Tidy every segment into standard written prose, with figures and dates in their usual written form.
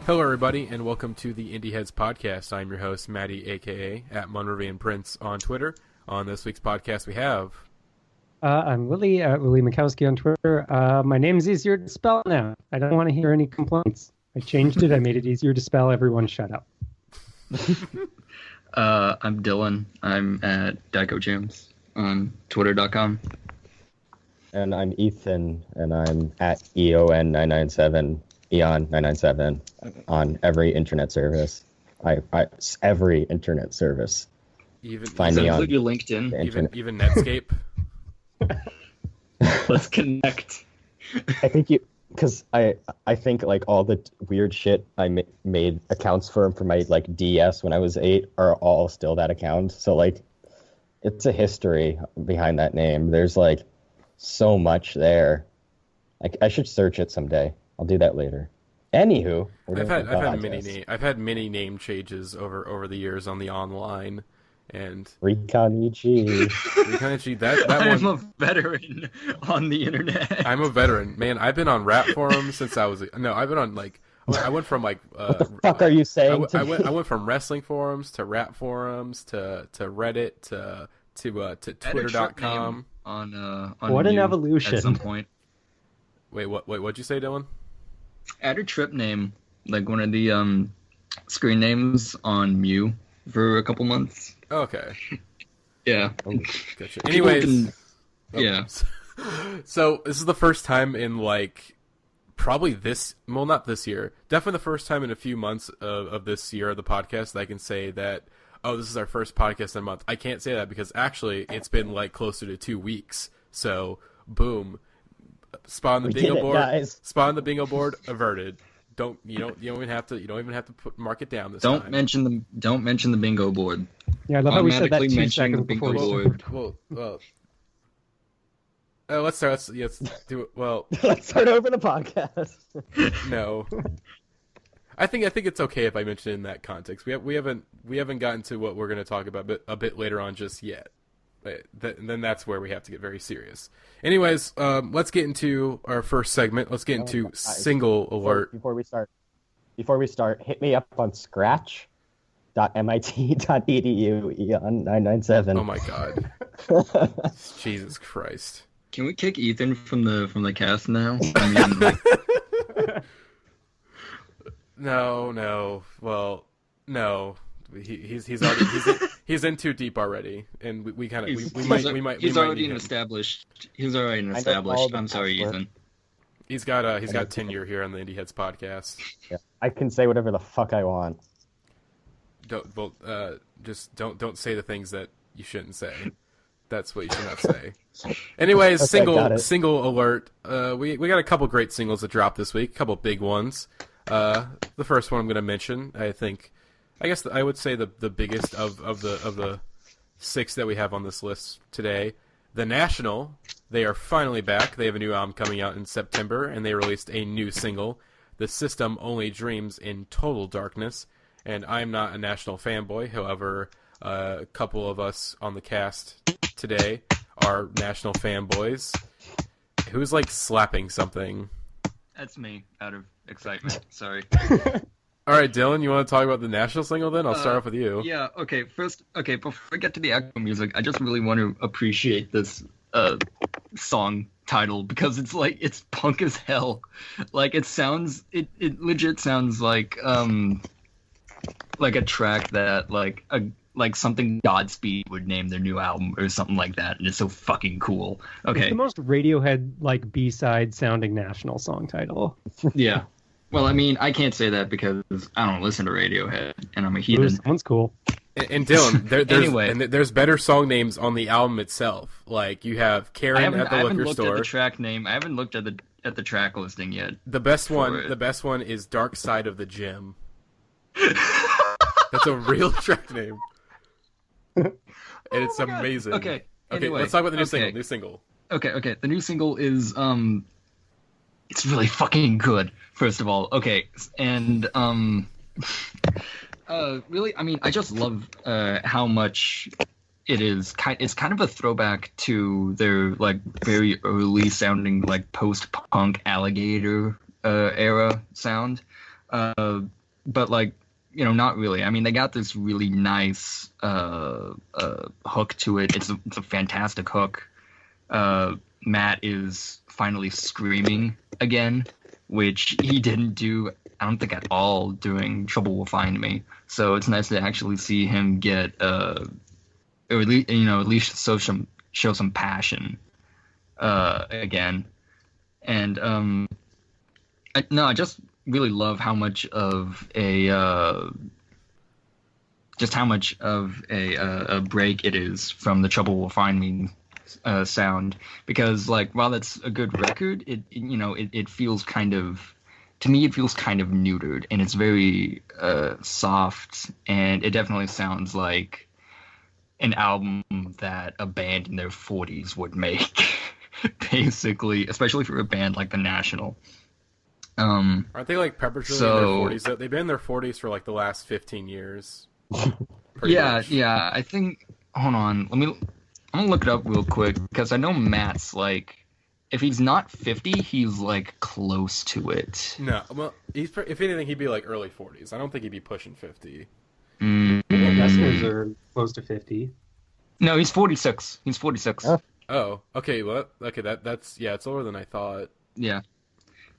Hello, everybody, and welcome to the Indieheads podcast. I'm your host, Matty, a.k.a. at Monrovian Prince on Twitter. On this week's podcast, we have... I'm Willie, Willie Mikowski on Twitter. My name's easier to spell now. I don't want to hear any complaints. I changed it. I made it easier to spell. Everyone shut up. I'm Dylan. I'm at DycoJams on Twitter.com. And I'm Ethan, and I'm at EON997, Eon997 on every internet service. Every internet service. Even Find me on your LinkedIn. Even Netscape. Let's connect. I think because I think like all the weird shit I made accounts for my like DS when I was 8 are all still that account. So like, it's a history behind that name. There's like so much there. I should search it someday. I'll do that later. Anywho, I've had many name changes over the years on the online, and Reconichi. that I'm one. a veteran on the internet. I'm a veteran, man. I've been on rap forums since I went from like what the fuck are you saying? I went from wrestling forums to rap forums to Reddit to Twitter.com. On what an evolution! At some point. Wait, what'd you say, Dylan? Add a trip name, like one of the screen names on Mew for a couple months. Okay. Yeah. Gotcha. Anyways, yeah. So this is the first time in like probably not this year, definitely the first time in a few months of this year of the podcast that I can say that, oh, this is our first podcast in a month. I can't say that because actually it's been like closer to 2 weeks. So boom. Spawn the bingo board. Guys. Spawn the bingo board averted. You don't even have to mark it down this time. Don't mention the bingo board. Yeah, I love how we said that 2 seconds before we started. Well. Let's do it. Well, let's start over the podcast. No. I think it's okay if I mention it in that context. We haven't gotten to what we're going to talk about a bit later on just yet. Then that's where we have to get very serious. Anyways, let's get into our first segment. Let's get into single alert. Before we start, hit me up on scratch.mit.edu Eon997. Oh my god. Jesus Christ. Can we kick Ethan from the cast now? I mean, No. Well, no. He's in too deep already, and we might. He's already an established. I'm sorry, Ethan. He's got tenure here on the Indieheads podcast. Yeah, I can say whatever the fuck I want. Don't say the things that you shouldn't say. That's what you should not say. Anyways, okay, single alert. We got a couple great singles that dropped this week. A couple big ones. The first one I'm going to mention, I guess I would say the biggest of the 6 that we have on this list today. The National, they are finally back. They have a new album coming out in September, and they released a new single, The System Only Dreams in Total Darkness. And I'm not a National fanboy. However, a couple of us on the cast today are National fanboys. Who's like slapping something? That's me, out of excitement. Sorry. All right, Dylan, you want to talk about the National single then? I'll start off with you. Yeah, okay. Before I get to the actual music, I just really want to appreciate this song title because it's punk as hell. Like it legit sounds like a track that like something Godspeed would name their new album or something like that, and it's so fucking cool. Okay. It's the most Radiohead like B-side sounding National song title. Yeah. Well, I mean, I can't say that because I don't listen to Radiohead, and I'm a heathen. Sounds cool. And Dylan, there's better song names on the album itself. Like you have Karen at the liquor store. I haven't looked at the track name. I haven't looked at the track listing yet. The best one is Dark Side of the Gym. That's a real track name, and it's amazing. Okay. Anyway, let's talk about the new single. Okay. The new single is it's really fucking good, first of all. Okay, and really, I mean, I just love how much it is. It's kind of a throwback to their like very early sounding like post-punk Alligator era sound. but like, not really. I mean, they got this really nice hook to it. It's a fantastic hook. Matt is finally screaming again, which he didn't do, I don't think, at all during Trouble Will Find Me. So it's nice to actually see him get, or at least show some passion again. And I just really love how much of a break it is from the Trouble Will Find Me sound, because like while that's a good record, it feels kind of, to me, it feels kind of neutered, and it's very soft, and it definitely sounds like an album that a band in their 40s would make, basically, especially for a band like The National. Aren't they like perpetually in their 40s? They've been in their 40s for like the last 15 years. Yeah, I think. Hold on, I'm gonna look it up real quick, because I know Matt's like, if he's not 50, he's like close to it. No, well, if anything, he'd be like early 40s. I don't think he'd be pushing 50. Wrestlers are close to 50. No, he's 46. He's 46. Oh, okay. Well, okay. That's it's older than I thought. Yeah.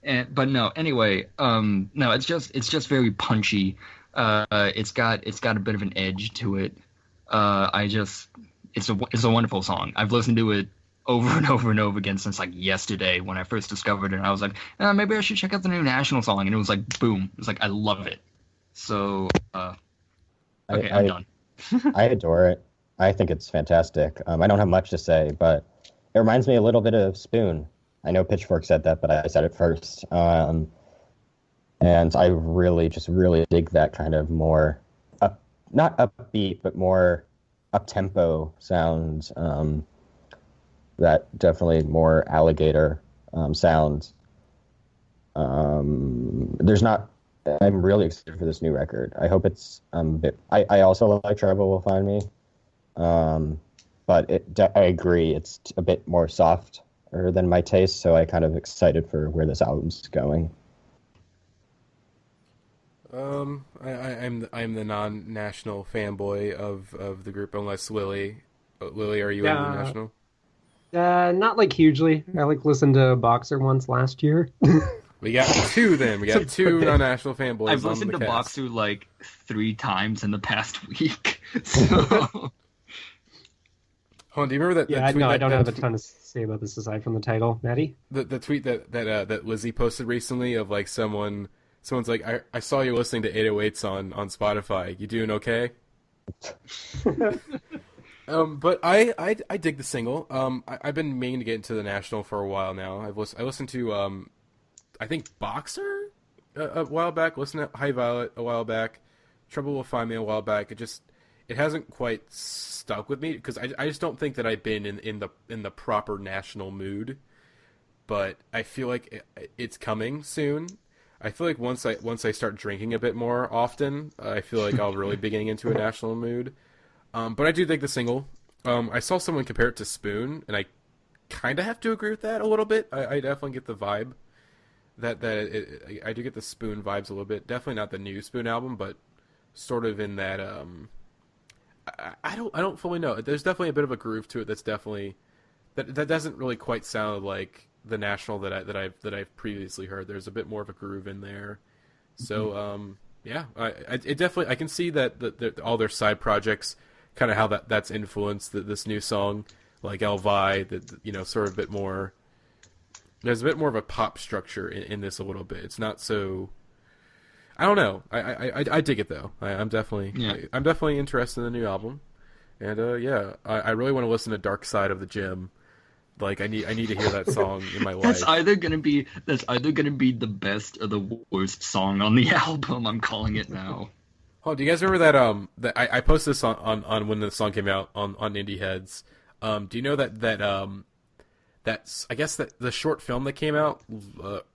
But no. Anyway, no. It's just very punchy. It's got a bit of an edge to it. It's a wonderful song. I've listened to it over and over and over again since like yesterday when I first discovered it. And I was like, maybe I should check out the new National song. And it was like, boom. It was like, I love it. So, okay, I'm done. I adore it. I think it's fantastic. I don't have much to say, but it reminds me a little bit of Spoon. I know Pitchfork said that, but I said it first. And I really dig that kind of more, not upbeat, but more up-tempo sound. That definitely more Alligator sound. I'm really excited for this new record. I hope it's I also like Trouble Will Find Me. But I agree, it's a bit more softer than my taste, so I'm kind of excited for where this album's going. I'm the non-National fanboy of the group, unless Lily. Lily, are you in the National? Not like hugely. I listened to Boxer once last year. We got two then. We got two non-National fanboys. I've listened to Boxer like 3 times in the past week. So. Hold on, do you remember that? Yeah, no, I don't have a ton to say about this aside from the title, Matty. The tweet that Lizzie posted recently of like someone's like, I saw you listening to 808s on Spotify. You doing okay? But I dig the single. I've been meaning to get into the National for a while now. I listened to I think Boxer a while back. Listened to High Violet a while back. Trouble Will Find Me a while back. It hasn't quite stuck with me because I just don't think that I've been in the proper National mood. But I feel like it's coming soon. I feel like once I start drinking a bit more often, I feel like I'll really be getting into a National mood. But I do think the single. I saw someone compare it to Spoon, and I kind of have to agree with that a little bit. I definitely get the vibe I do get the Spoon vibes a little bit. Definitely not the new Spoon album, but sort of in that. I don't fully know. There's definitely a bit of a groove to it. That's definitely that doesn't really quite sound like the National that I've previously heard. There's a bit more of a groove in there. So yeah, it definitely, I can see that all their side projects, kind of how that's influenced this new song, like Elvi, sort of a bit more. There's a bit more of a pop structure in this a little bit. It's not so. I don't know. I dig it though. I'm definitely interested in the new album, and I really want to listen to Dark Side of the Gym. Like I need to hear that song in my life. That's either gonna be the best or the worst song on the album. I'm calling it now. Oh, do you guys remember that I posted this on when the song came out on Indieheads? Do you know that's I guess that the short film that came out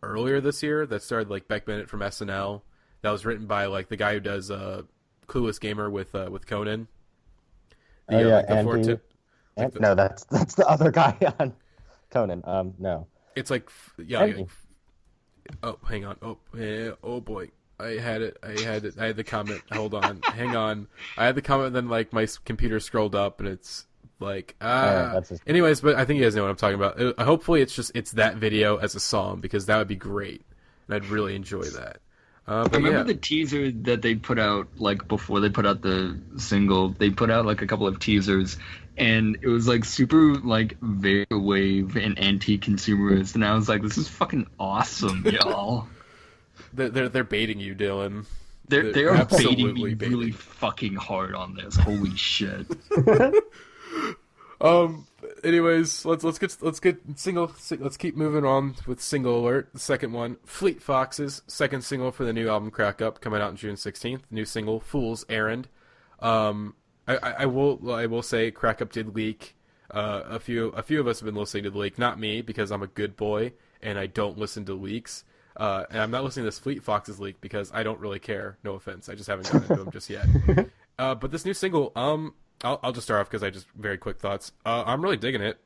earlier this year that starred like Beck Bennett from SNL, that was written by like the guy who does Clueless Gamer with Conan. Andy. No, that's the other guy on Conan. No. It's like oh, hang on. Oh boy. I had the comment. Hold on, hang on. I had the comment, then like my computer scrolled up, and it's like Anyways, but I think you guys know what I'm talking about. Hopefully, it's that video as a song, because that would be great, and I'd really enjoy that. But remember the teaser that they put out, like, before they put out the single? They put out, like, a couple of teasers, and it was, like, super, like, vaporwave and anti-consumerist, and I was like, this is fucking awesome, y'all. They're baiting you, Dylan. They are baiting me really fucking hard on this. Holy shit. Anyways, let's get single. Let's keep moving on with single alert. The second one, Fleet Foxes' second single for the new album Crack Up, coming out on June 16th. New single, Fool's Errand. I will say Crack Up did leak. A few of us have been listening to the leak. Not me, because I'm a good boy and I don't listen to leaks. And I'm not listening to this Fleet Foxes leak because I don't really care. No offense, I just haven't gotten into them just yet. But this new single, I'll just start off because I just very quick thoughts. I'm really digging it.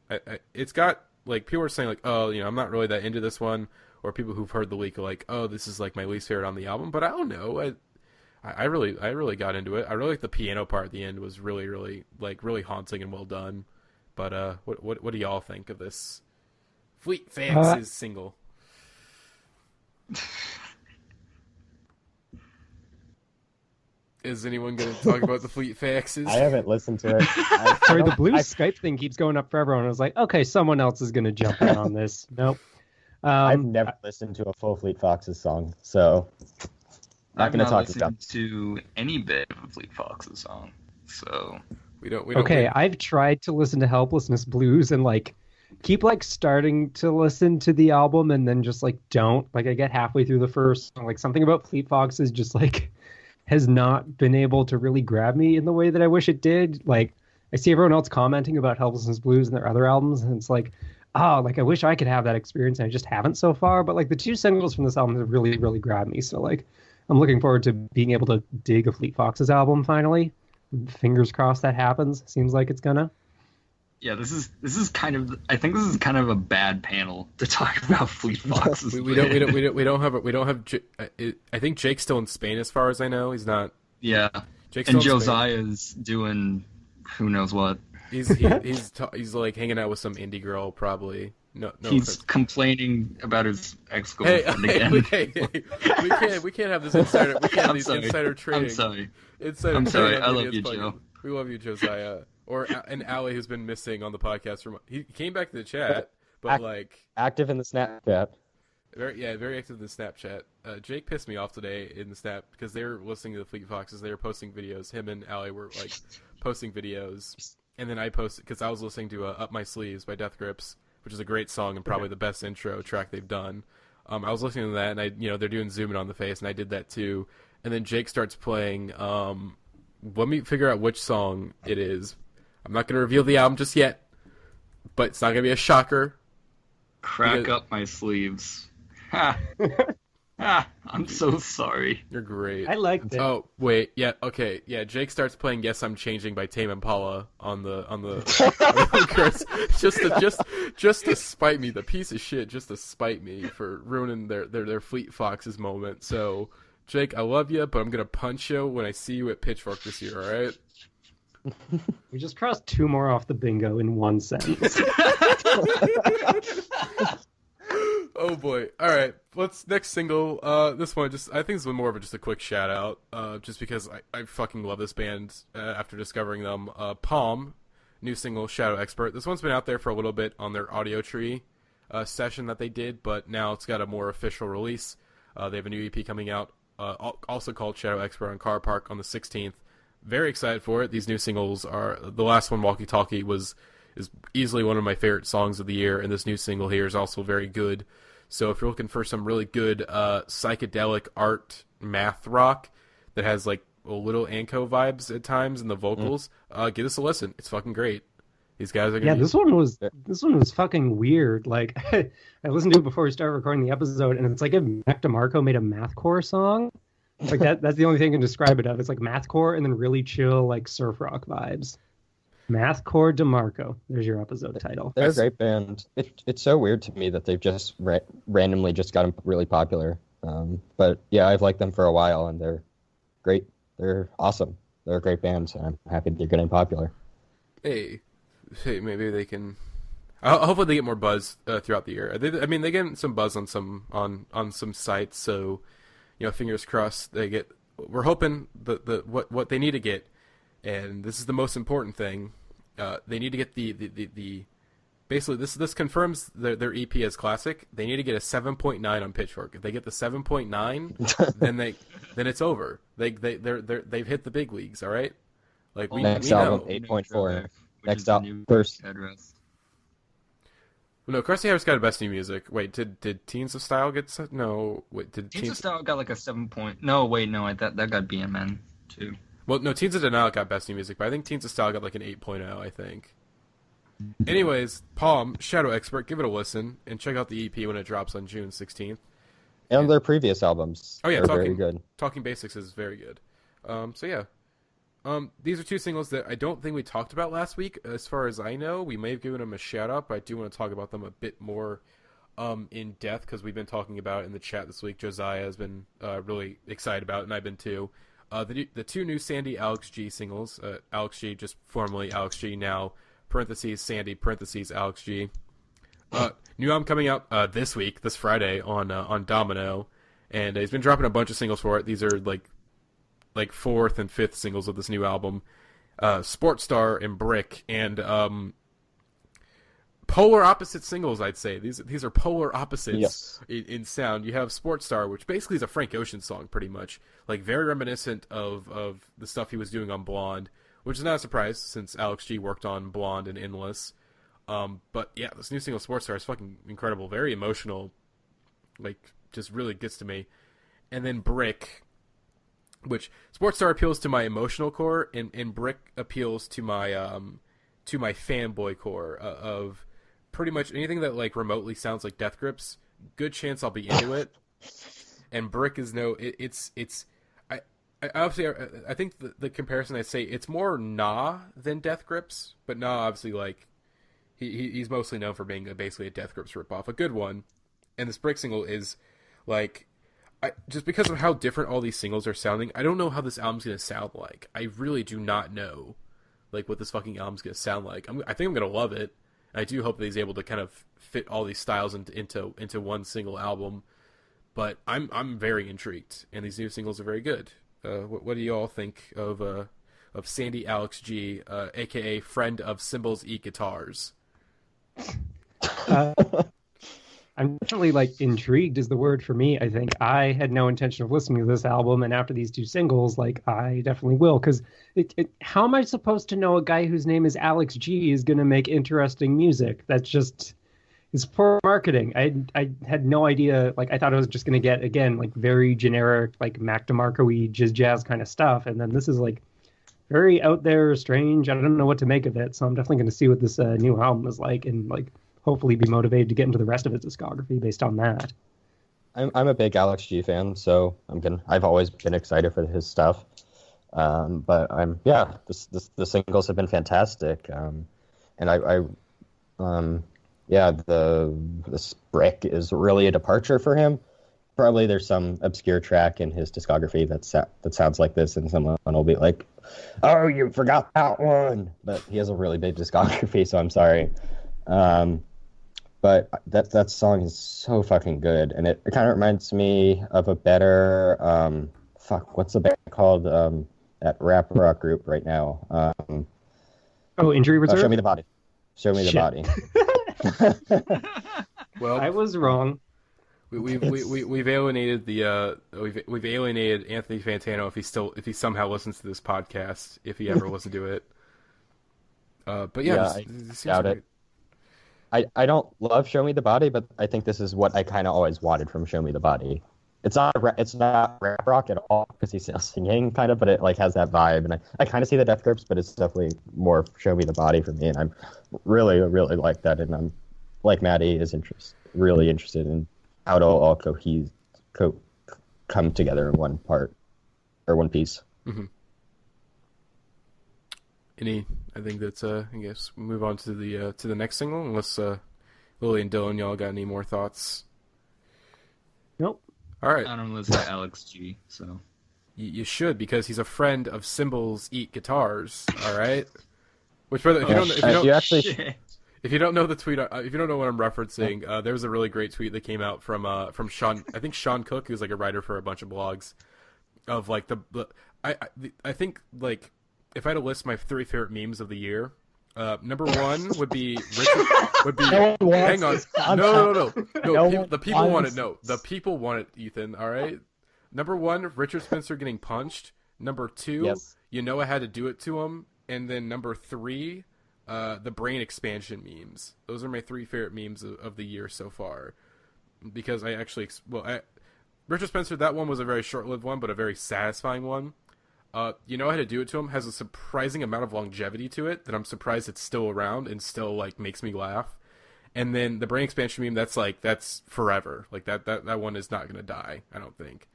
It's got, like, people are saying, like, oh, I'm not really that into this one, or people who've heard the leak are like, oh, this is like my least favorite on the album. But I don't know. I really got into it. I really like the piano part at the end. Was really really haunting and well done. But what do y'all think of this Fleet Foxes single? Is anyone going to talk about the Fleet Foxes? I haven't listened to it. Sorry, the blue Skype thing keeps going up forever, and I was like, okay, someone else is going to jump in on this. Nope. I've never listened to a full Fleet Foxes song, so not going to talk about to any bit of a Fleet Foxes song. So we don't. Okay, I've tried to listen to Helplessness Blues and like keep like starting to listen to the album and then just like don't. Like I get halfway through the first song, like something about Fleet Foxes just like has not been able to really grab me in the way that I wish it did. Like, I see everyone else commenting about Helplessness Blues and their other albums, and it's like, oh, like, I wish I could have that experience, and I just haven't so far. But, like, the two singles from this album have really, really grabbed me. So, like, I'm looking forward to being able to dig a Fleet Foxes album finally. Fingers crossed that happens. Seems like it's gonna. Yeah, this is kind of, I think this is kind of a bad panel to talk about Fleet Foxes. we don't have. I think Jake's still in Spain, as far as I know. He's not. Yeah, Jake's and Josiah's doing who knows what. He's like hanging out with some indie girl, probably. No, he's complaining about his ex-girlfriend again. We can't have this insider. We can't have these insider trading. I'm sorry. I love you, Joe. We love you, Josiah. Or an Allie who's been missing on the podcast. He came back to the chat, but active in the Snapchat. Very active in the Snapchat. Jake pissed me off today in the Snap because they were listening to the Fleet Foxes. They were posting videos. Him and Allie were like posting videos, and then I posted because I was listening to "Up My Sleeves" by Death Grips, which is a great song and probably the best intro track they've done. I was listening to that, and they're doing Zoom In on the Face, and I did that too. And then Jake starts playing. Let me figure out which song it is. I'm not going to reveal the album just yet, but it's not going to be a shocker. Crack up my sleeves. Ha. I'm so sorry. You're great. I liked it. Oh, wait. Yeah, okay. Yeah, Jake starts playing Yes, I'm Changing by Tame Impala on the just to spite me, the piece of shit, just to spite me for ruining their Fleet Foxes moment. So, Jake, I love you, but I'm going to punch you when I see you at Pitchfork this year, all right? We just crossed two more off the bingo in one sentence. Oh boy! All right, next single. This one I think this one more of just a quick shout out, just because I fucking love this band after discovering them. Palm, new single, Shadow Expert. This one's been out there for a little bit on their Audio Tree session that they did, but now it's got a more official release. They have a new EP coming out, also called Shadow Expert on Car Park on the 16th. Very excited for it. These new singles are the last one, Walkie Talkie, is easily one of my favorite songs of the year, and this new single here is also very good. So if you're looking for some really good psychedelic art math rock that has like a little Anko vibes at times in the vocals, give this a listen. It's fucking great. These guys are this one was fucking weird. Like I listened to it before we started recording the episode, and it's like if Mac DeMarco made a mathcore song. Like that's the only thing I can describe it of. It's like mathcore and then really chill like surf rock vibes. Mathcore DeMarco. There's your episode title. They're a great band. It's so weird to me that they've just randomly just gotten really popular. But yeah, I've liked them for a while, and they're great. They're awesome. They're a great band, so I'm happy they're getting popular. Hey, maybe they can. Hopefully, they get more buzz throughout the year. They get some buzz on some sites. So, fingers crossed they get. We're hoping what they need to get, and this is the most important thing. They need to get the basically this confirms their EP as classic. They need to get a 7.9 on Pitchfork. If they get the 7.9, then it's over. They've hit the big leagues. All right. Like we Next know. album 8.4. Next album first. No, Krusty Harris got best new music. Wait, did Teens of Style get set? No, wait, did Teens of Style got like a 7 point? No, wait, no, that got BMN too. Well, no, Teens of Denial got best new music, but I think Teens of Style got like an 8.0, I think. Anyways, Palm, Shadow Expert, give it a listen and check out the EP when it drops on June 16th. And their previous albums are very good. Talking Basics is very good. So yeah. These are two singles that I don't think we talked about last week. As far as I know, we may have given them a shout out, but I do want to talk about them a bit more in depth because we've been talking about it in the chat this week. Josiah has been really excited about it, and I've been too. The two new Sandy Alex G singles, Alex G, just formerly Alex G, now parentheses Sandy parentheses Alex G. New album coming out this week, this Friday on Domino, and he's been dropping a bunch of singles for it. These are like fourth and fifth singles of this new album, Sports Star and Brick, and polar opposite singles, I'd say. These are polar opposites in sound. You have Sports Star, which basically is a Frank Ocean song, pretty much, like very reminiscent of the stuff he was doing on Blonde, which is not a surprise since Alex G worked on Blonde and Endless. But yeah, this new single Sports Star is fucking incredible, very emotional, like just really gets to me. And then Brick, which Sports Star appeals to my emotional core, and Brick appeals to my fanboy core of pretty much anything that like remotely sounds like Death Grips. Good chance I'll be into it. And Brick is I think the comparison I'd say it's more Nah than Death Grips, but Nah obviously like he's mostly known for being basically a Death Grips ripoff, a good one. And this Brick single is like. Just because of how different all these singles are sounding, I don't know how this album's going to sound like. I really do not know, like, what this fucking album's going to sound like. I think I'm going to love it. I do hope that he's able to kind of fit all these styles into one single album. But I'm very intrigued, and these new singles are very good. What do you all think of Sandy Alex G, aka friend of Cymbals Eat Guitars? I'm definitely like intrigued is the word for me. I think I had no intention of listening to this album, and after these two singles, like I definitely will. Because how am I supposed to know a guy whose name is Alex G is going to make interesting music? That's just it's poor marketing. I had no idea. Like I thought I was just going to get again like very generic like Mac DeMarco-y jazz kind of stuff, and then this is like very out there, strange. I don't know what to make of it, so I'm definitely going to see what this new album is like, and like. Hopefully be motivated to get into the rest of his discography based on that. I'm a big Alex G fan, so I've always been excited for his stuff. But the singles have been fantastic. This Brick is really a departure for him. Probably there's some obscure track in his discography that sounds like this, and someone will be like, "Oh, you forgot that one." But he has a really big discography, so I'm sorry. But that song is so fucking good, and it kind of reminds me of a better what's the band called that rap rock group right now? Injury Reserve. Show Me the Body. Show Me the Body. Well, I was wrong. We've alienated we've alienated Anthony Fantano if he somehow listens to this podcast, if he ever listens to it. But yeah, I doubt it. I don't love Show Me the Body, but I think this is what I kind of always wanted from Show Me the Body. It's not rap rock at all because he's singing kind of, but it like has that vibe, and I kind of see the Death Grips, but it's definitely more Show Me the Body for me, and I'm really like that, and I'm like Matty is really interested in how to all come together in one part or one piece. Mm-hmm. I think that's I guess we move on to the next single, unless Lily and Dylan, y'all got any more thoughts? Nope. All right. I don't listen to Alex G, so. You should, because he's a friend of Cymbals Eat Guitars. All right. Which, by the way, if you don't know the tweet, if you don't know what I'm referencing, there was a really great tweet that came out from Sean. I think Sean Cook, who's like a writer for a bunch of blogs, of like I think like if I had to list my 3 favorite memes of the year, number 1 would be hang on, no. The people want it. No, the people want it, Ethan. All right. Number 1, Richard Spencer getting punched. Number 2, Yes. You know I had to do it to him. And then number 3, the brain expansion memes. Those are my 3 favorite memes of the year so far. Because I actually, Richard Spencer, that one was a very short-lived one, but a very satisfying one. You know I had to do it to him has a surprising amount of longevity to it that I'm surprised it's still around and still like makes me laugh. And then the brain expansion meme, that's forever. Like that one is not gonna die, I don't think.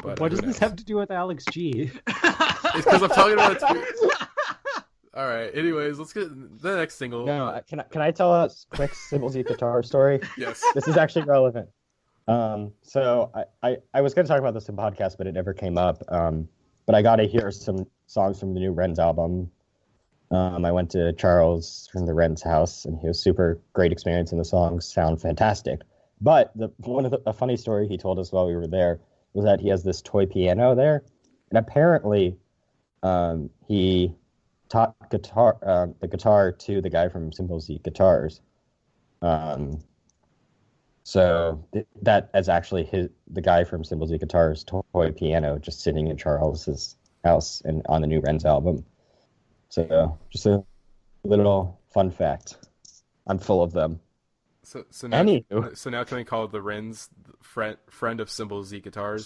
But what does this have to do with Alex G? It's because I'm talking about it. All right. Anyways, let's get the next single. No, can I tell a quick Cymbals Eat Guitar story? Yes. This is actually relevant. So I was going to talk about this in podcast, but it never came up. But I got to hear some songs from the new Wren's album. I went to Charles from the Wren's house, and he was super great experience, and the songs sound fantastic. But a funny story he told us while we were there was that he has this toy piano there, and apparently he taught the guitar to the guy from Cymbals Eat Guitars. So that is actually the guy from Cymbals Eat Guitars' toy piano just sitting in Charles's house and on the new Wren's album. So just a little fun fact. I'm full of them. So now can we call the Wren's friend of Cymbals Eat Guitars?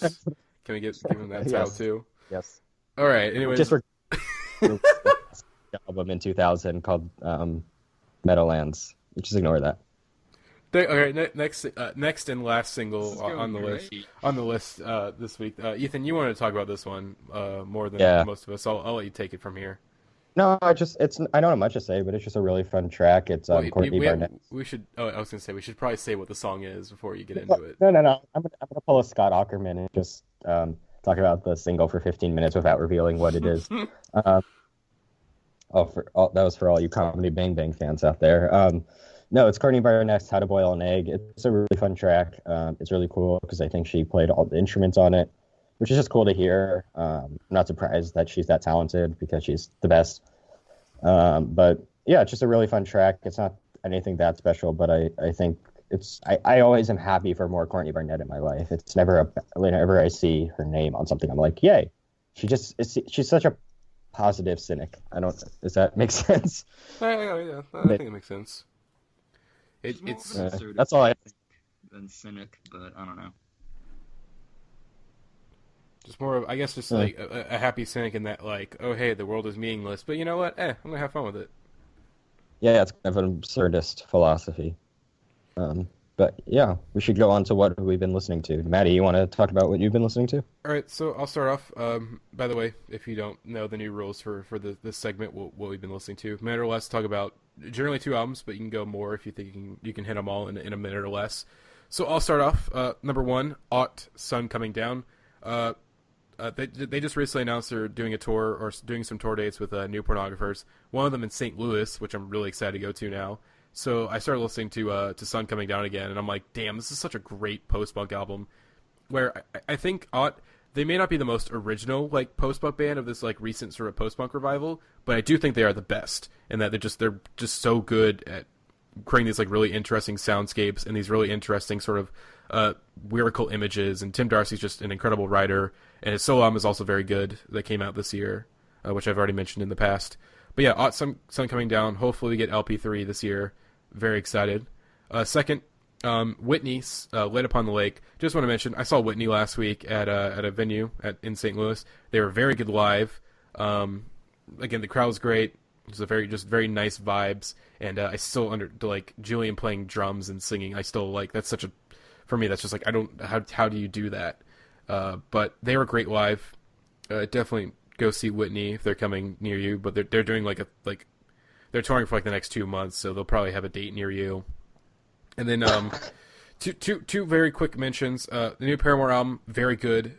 Can we give him that title too? Yes. All right. Anyways, just album in 2000 called Meadowlands. Just ignore that. Okay. Next and last single on the list this week. Ethan, you wanted to talk about this one more than most of us. I'll let you take it from here. No, I don't have much to say, but it's just a really fun track. It's Courtney Barnett. We should. Oh, I was gonna say we should probably say what the song is before you get into it. No. I'm gonna pull a Scott Aukerman and just talk about the single for 15 minutes without revealing what it is. That was for all you Comedy Bang Bang fans out there. No, it's Courtney Barnett's "How to Boil an Egg." It's a really fun track. It's really cool because I think she played all the instruments on it, which is just cool to hear. I'm not surprised that she's that talented because she's the best. But yeah, it's just a really fun track. It's not anything that special, but I think I always am happy for more Courtney Barnett in my life. It's whenever I see her name on something, I'm like, yay. She's such a positive cynic. Does that make sense? Yeah, I think it makes sense. That's all I think. Than cynic, but I don't know. Just more of, I guess, just like a happy cynic in that, like, oh hey, the world is meaningless, but you know what? I'm gonna have fun with it. Yeah, it's kind of an absurdist philosophy. But yeah, we should go on to what we've been listening to. Matty, you want to talk about what you've been listening to? All right, so I'll start off. By the way, if you don't know the new rules for this segment, what we've been listening to, minute or less, talk about generally 2 albums, but you can go more if you think you can hit them all in a minute or less. So I'll start off. Number 1, Ought, Sun Coming Down. They just recently announced they're doing a tour or doing some tour dates with new pornographers. One of them in St. Louis, which I'm really excited to go to now. So I started listening to Sun Coming Down again, and I'm like, damn, this is such a great post-punk album. Where I think they may not be the most original like post-punk band of this like recent sort of post-punk revival, but I do think they are the best, and that they're just so good at creating these like really interesting soundscapes and these really interesting sort of lyrical images. And Tim Darcy's just an incredible writer, and his solo album is also very good that came out this year, which I've already mentioned in the past. But yeah, Sun Coming Down. Hopefully we get LP3 this year. Very excited. Second, Whitney, Lit Upon the Lake. Just want to mention, I saw Whitney last week at a venue in St. Louis. They were very good live. Again, the crowd was great. It was very nice vibes. And I still like Julian playing drums and singing. I still like, for me, that's just like, how do you do that? But they were great live. Definitely go see Whitney if they're coming near you. But they're doing they're touring for like the next 2 months, so they'll probably have a date near you. And then Two very quick mentions. The new Paramore album, very good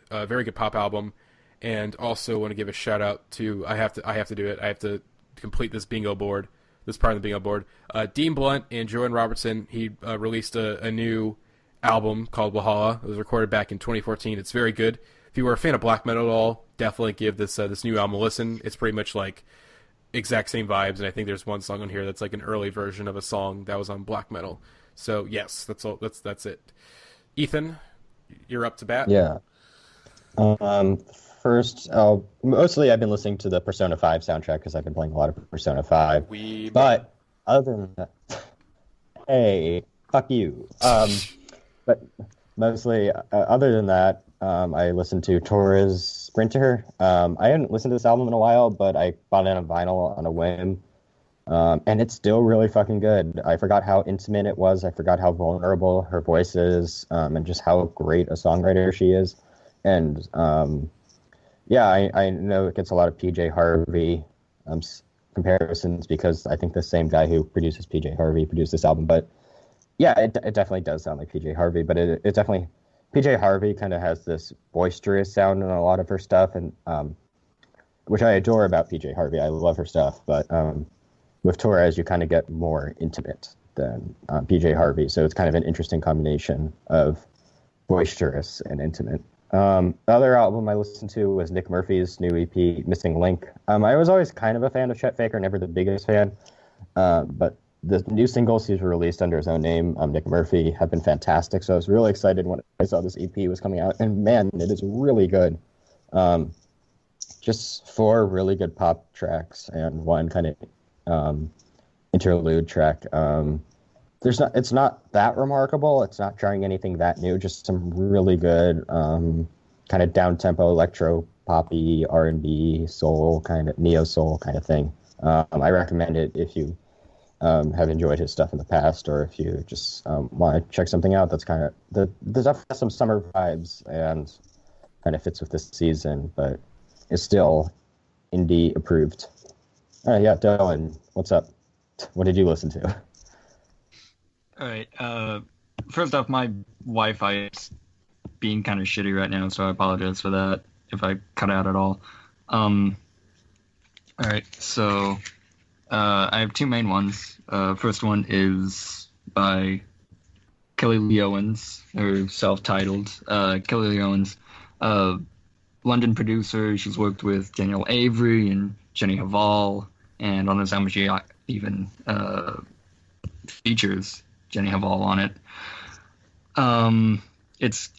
pop album, and also want to give a shout out to I have to do it. I have to complete this bingo board. This part of the bingo board. Dean Blunt and Joanne Robertson. He released a new album called Wahala. It was recorded back in 2014. It's very good. If you were a fan of black metal at all, definitely give this new album a listen. It's pretty much like exact same vibes, and I think there's one song on here that's like an early version of a song that was on black metal. So yes, that's all. That's it. Ethan, you're up to bat. Yeah. First, mostly I've been listening to the Persona 5 soundtrack because I've been playing a lot of Persona 5. But other than that, hey, fuck you. But mostly, other than that, I listened to Torres Sprinter. I hadn't listened to this album in a while, but I bought it on vinyl on a whim. And it's still really fucking good. I forgot how intimate it was. I forgot how vulnerable her voice is, and just how great a songwriter she is. And yeah, I know it gets a lot of PJ Harvey comparisons because I think the same guy who produces PJ Harvey produced this album. But yeah, it definitely does sound like PJ Harvey, but it definitely, PJ Harvey kind of has this boisterous sound in a lot of her stuff, and which I adore about PJ Harvey. I love her stuff, but with Torres, you kind of get more intimate than PJ Harvey, so it's kind of an interesting combination of boisterous and intimate. The other album I listened to was Nick Murphy's new EP, Missing Link. I was always kind of a fan of Chet Faker, never the biggest fan, but the new singles he's released under his own name, Nick Murphy, have been fantastic. So I was really excited when I saw this EP was coming out, and man, it is really good. Just 4 really good pop tracks and one kind of interlude track. It's not that remarkable. It's not trying anything that new. Just some really good kind of down-tempo electro poppy R&B soul kind of neo soul kind of thing. I recommend it if you have enjoyed his stuff in the past, or if you just want to check something out that's kind of the stuff has some summer vibes and kind of fits with this season, but is still indie approved. Yeah, Dylan, what's up? What did you listen to? All right. First off, my Wi-Fi is being kind of shitty right now, so I apologize for that if I cut out at all. All right. So I have 2 main ones. First one is by Kelly Lee Owens, or self-titled. Kelly Lee Owens, London producer. She's worked with Daniel Avery and Jenny Haval, and on this album she even features Jenny Haval on it. It's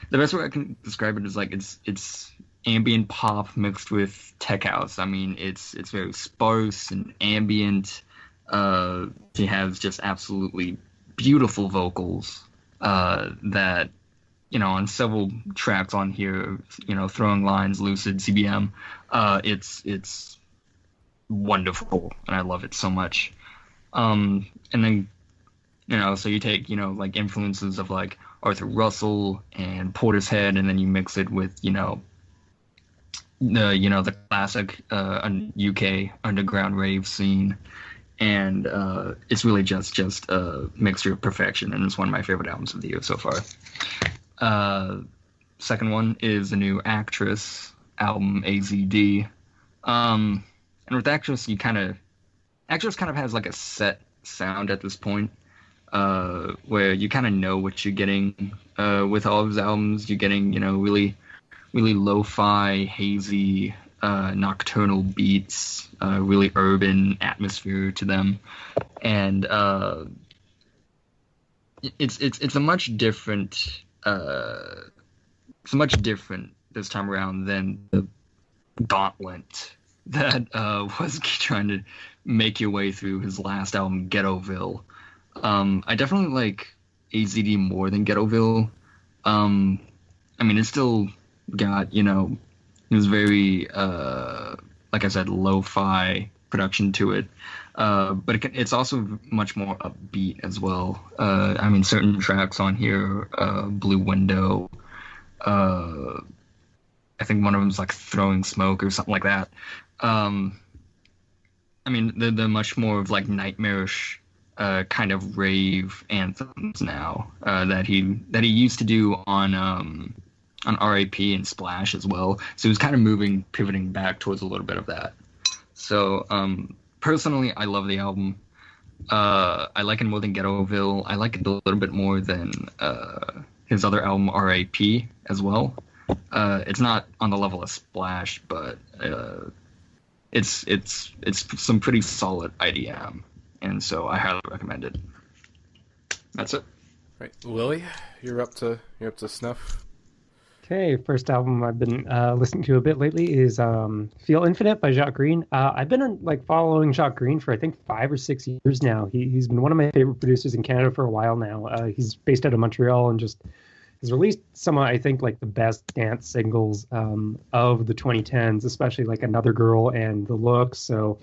the best way I can describe it is like it's ambient pop mixed with tech house. I mean, it's very sparse and ambient. She has just absolutely beautiful vocals that, you know, on several tracks on here, you know, Throwing Lines, Lucid, CBM, it's wonderful, and I love it so much. And then, you know, so you take, you know, like influences of like Arthur Russell and Portishead, and then you mix it with, you know, the classic UK underground rave scene, and it's really just a mixture of perfection, and it's one of my favorite albums of the year so far. Second one is the new Actress album, AZD. And with Actress, Actress kind of has like a set sound at this point, where you kind of know what you're getting with all of his albums. You're getting, you know, really lo-fi, hazy, nocturnal beats, really urban atmosphere to them, and it's a much different. It's much different this time around than the gauntlet that was trying to make your way through his last album, Ghettoville. I definitely like AZD more than Ghettoville. I mean, it's still got, you know, it was very, like I said, lo-fi production to it. But it's also much more upbeat as well. I mean, certain tracks on here, Blue Window, I think one of them's like Throwing Smoke or something like that. I mean, they're much more of like nightmarish kind of rave anthems now that he used to do on R.A.P. and Splash as well. So he was kind of pivoting back towards a little bit of that. So personally, I love the album. I like it more than Ghettoville. I like it a little bit more than his other album, R.A.P. as well. It's not on the level of Splash, but it's some pretty solid IDM, and so I highly recommend it. That's it. Right, Lily, you're up to snuff. Okay, first album I've been listening to a bit lately is Feel Infinite by Jacques Greene. I've been following Jacques Greene for I think 5 or 6 years now. He's been one of my favorite producers in Canada for a while now. He's based out of Montreal and just has released some of, I think, like the best dance singles of the 2010s, especially like Another Girl and The Look. So,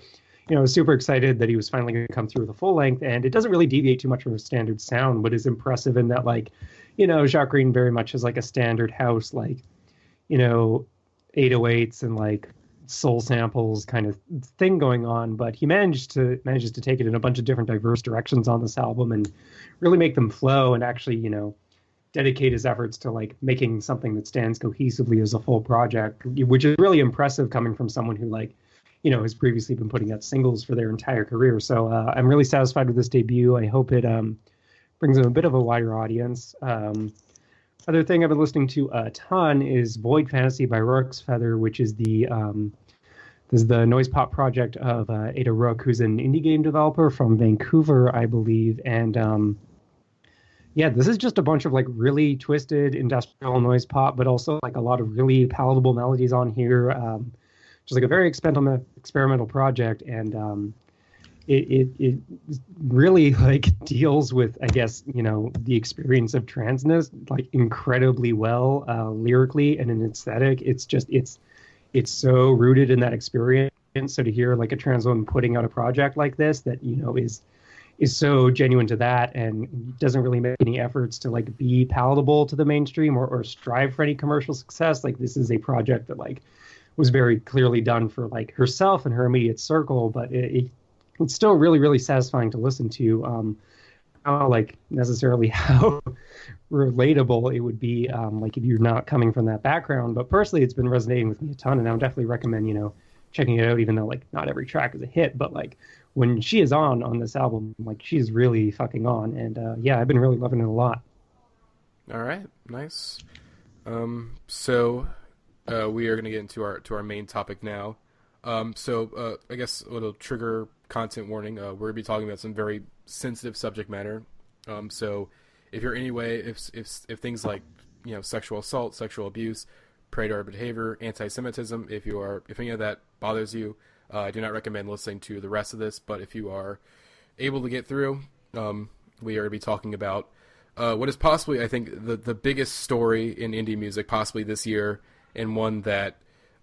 I was super excited that he was finally going to come through with a full length, and it doesn't really deviate too much from a standard sound, but is impressive in that Jacques Greene very much is like a standard house, 808s and like soul samples kind of thing going on, but he manages to take it in a bunch of different diverse directions on this album and really make them flow and actually, dedicate his efforts to like making something that stands cohesively as a full project, which is really impressive coming from someone who has previously been putting out singles for their entire career. So I'm really satisfied with this debut. I hope it brings in a bit of a wider audience. Other thing I've been listening to a ton is Void Fantasy by Rook's Feather, which is the noise pop project of Ada Rook, who's an indie game developer from Vancouver, I believe. And this is just a bunch of like really twisted industrial noise pop, but also like a lot of really palatable melodies on here. Just like a very experimental project, and it really like deals with, I guess, the experience of transness like incredibly well, lyrically and in aesthetic. It's so rooted in that experience. So to hear like a trans woman putting out a project like this that is so genuine to that and doesn't really make any efforts to like be palatable to the mainstream or strive for any commercial success, like this is a project that like was very clearly done for like herself and her immediate circle, but it's still really, really satisfying to listen to. I don't know, like necessarily how relatable it would be, like if you're not coming from that background. But personally, it's been resonating with me a ton, and I would definitely recommend checking it out. Even though like not every track is a hit, but like when she is on this album, like she's really fucking on, and I've been really loving it a lot. All right, nice. So we are going to get into our main topic now. So I guess a little trigger content warning. We're going to be talking about some very sensitive subject matter. So if you're if things like sexual assault, sexual abuse, predatory behavior, anti-Semitism, if any of that bothers you, I do not recommend listening to the rest of this. But if you are able to get through, we are going to be talking about what is possibly, I think, the biggest story in indie music possibly this year, and one that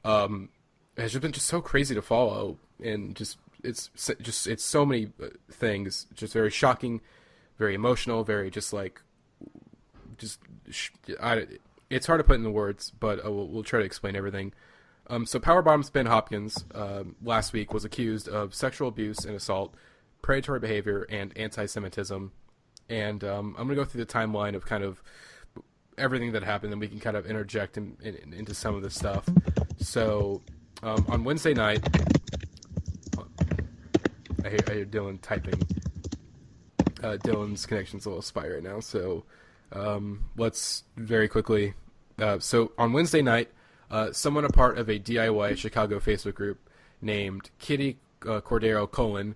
has just been just so crazy to follow, and it's so many things, just very shocking, very emotional, very it's hard to put into words, but we'll try to explain everything. So Powerbom's Ben Hopkins last week was accused of sexual abuse and assault, predatory behavior, and anti-Semitism, and I'm going to go through the timeline of kind of everything that happened, and we can kind of interject into some of this stuff. So on Wednesday night, I hear Dylan typing. Dylan's connection's a little spotty right now, so let's very quickly. So on Wednesday night, someone a part of a DIY Chicago Facebook group named Kitty Cordero Colon,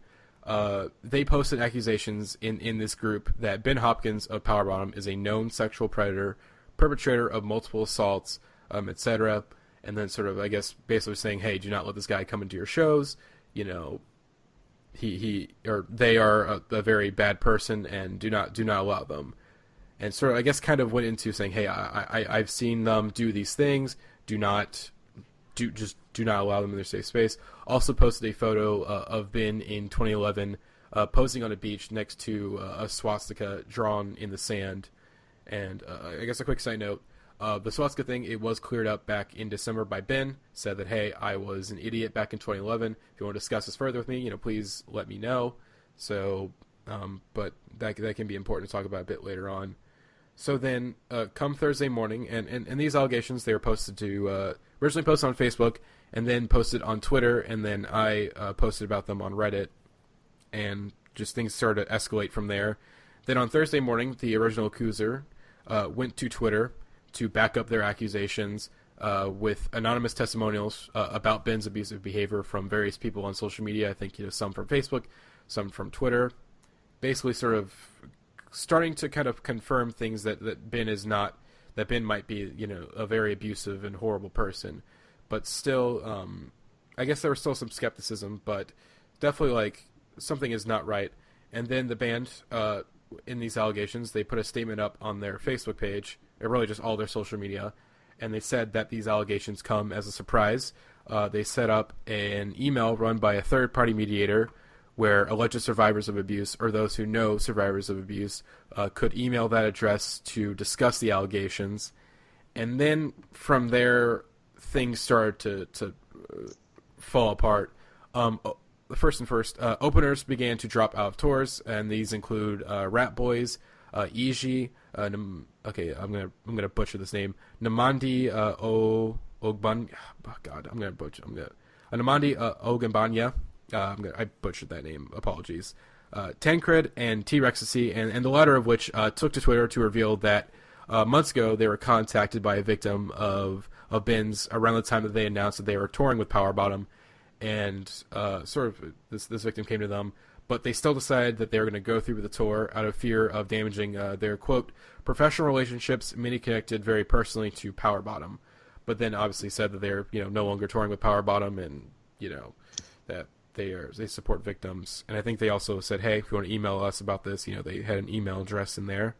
they posted accusations in this group that Ben Hopkins of Powerbomb is a known sexual predator, perpetrator of multiple assaults, etc. And then sort of, I guess, basically saying, hey, do not let this guy come into your shows. He or they are a very bad person, and do not allow them. And sort of, I guess, kind of went into saying, hey, I've seen them do these things. Do not allow them in their safe space. Also posted a photo of Ben in 2011 posing on a beach next to a swastika drawn in the sand. And I guess a quick side note, the swastika thing, it was cleared up back in December by Ben. Said that, hey, I was an idiot back in 2011. If you want to discuss this further with me, please let me know. So but that can be important to talk about a bit later on. So then, come Thursday morning, and these allegations, they were posted to, originally posted on Facebook, and then posted on Twitter, and then I posted about them on Reddit, and just things started to escalate from there. Then on Thursday morning, the original accuser went to Twitter to back up their accusations with anonymous testimonials about Ben's abusive behavior from various people on social media. I think some from Facebook, some from Twitter, basically sort of starting to kind of confirm things that Ben is not, that Ben might be a very abusive and horrible person, but still I guess there was still some skepticism, but definitely like something is not right. And then the band in these allegations, they put a statement up on their Facebook page, or really just all their social media, and they said that these allegations come as a surprise. They set up an email run by a third-party mediator where alleged survivors of abuse, or those who know survivors of abuse, could email that address to discuss the allegations. And then from there, things started to fall apart. First, openers began to drop out of tours, and these include Rat Boys, Iji, okay, I'm gonna butcher this name, Namandi Ogban. Oh God, Namandi Ogambanya. I butchered that name. Apologies. Tancred and T-Rexacy, and the latter of which took to Twitter to reveal that months ago they were contacted by a victim of Ben's around the time that they announced that they were touring with Power Bottom, and sort of this victim came to them, but they still decided that they were going to go through with the tour out of fear of damaging their, quote, professional relationships, many connected very personally to Power Bottom, but then obviously said that they're no longer touring with Power Bottom, and that they support victims. And I think they also said, hey, if you want to email us about this, they had an email address in there.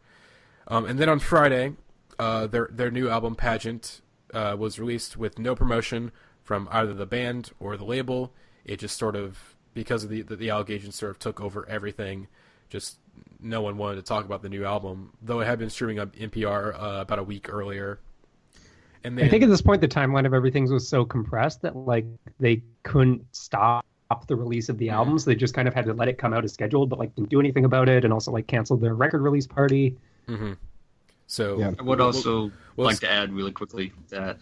And then on Friday, their new album Pageant was released with no promotion from either the band or the label. It just sort of, because of the allegations, sort of took over everything. Just no one wanted to talk about the new album, though it had been streaming on NPR about a week earlier. And then, I think at this point the timeline of everything was so compressed that like they couldn't stop the release of the album, so they just kind of had to let it come out as scheduled, but like didn't do anything about it, and also like canceled their record release party. Mm-hmm. So yeah. I would also like to add really quickly that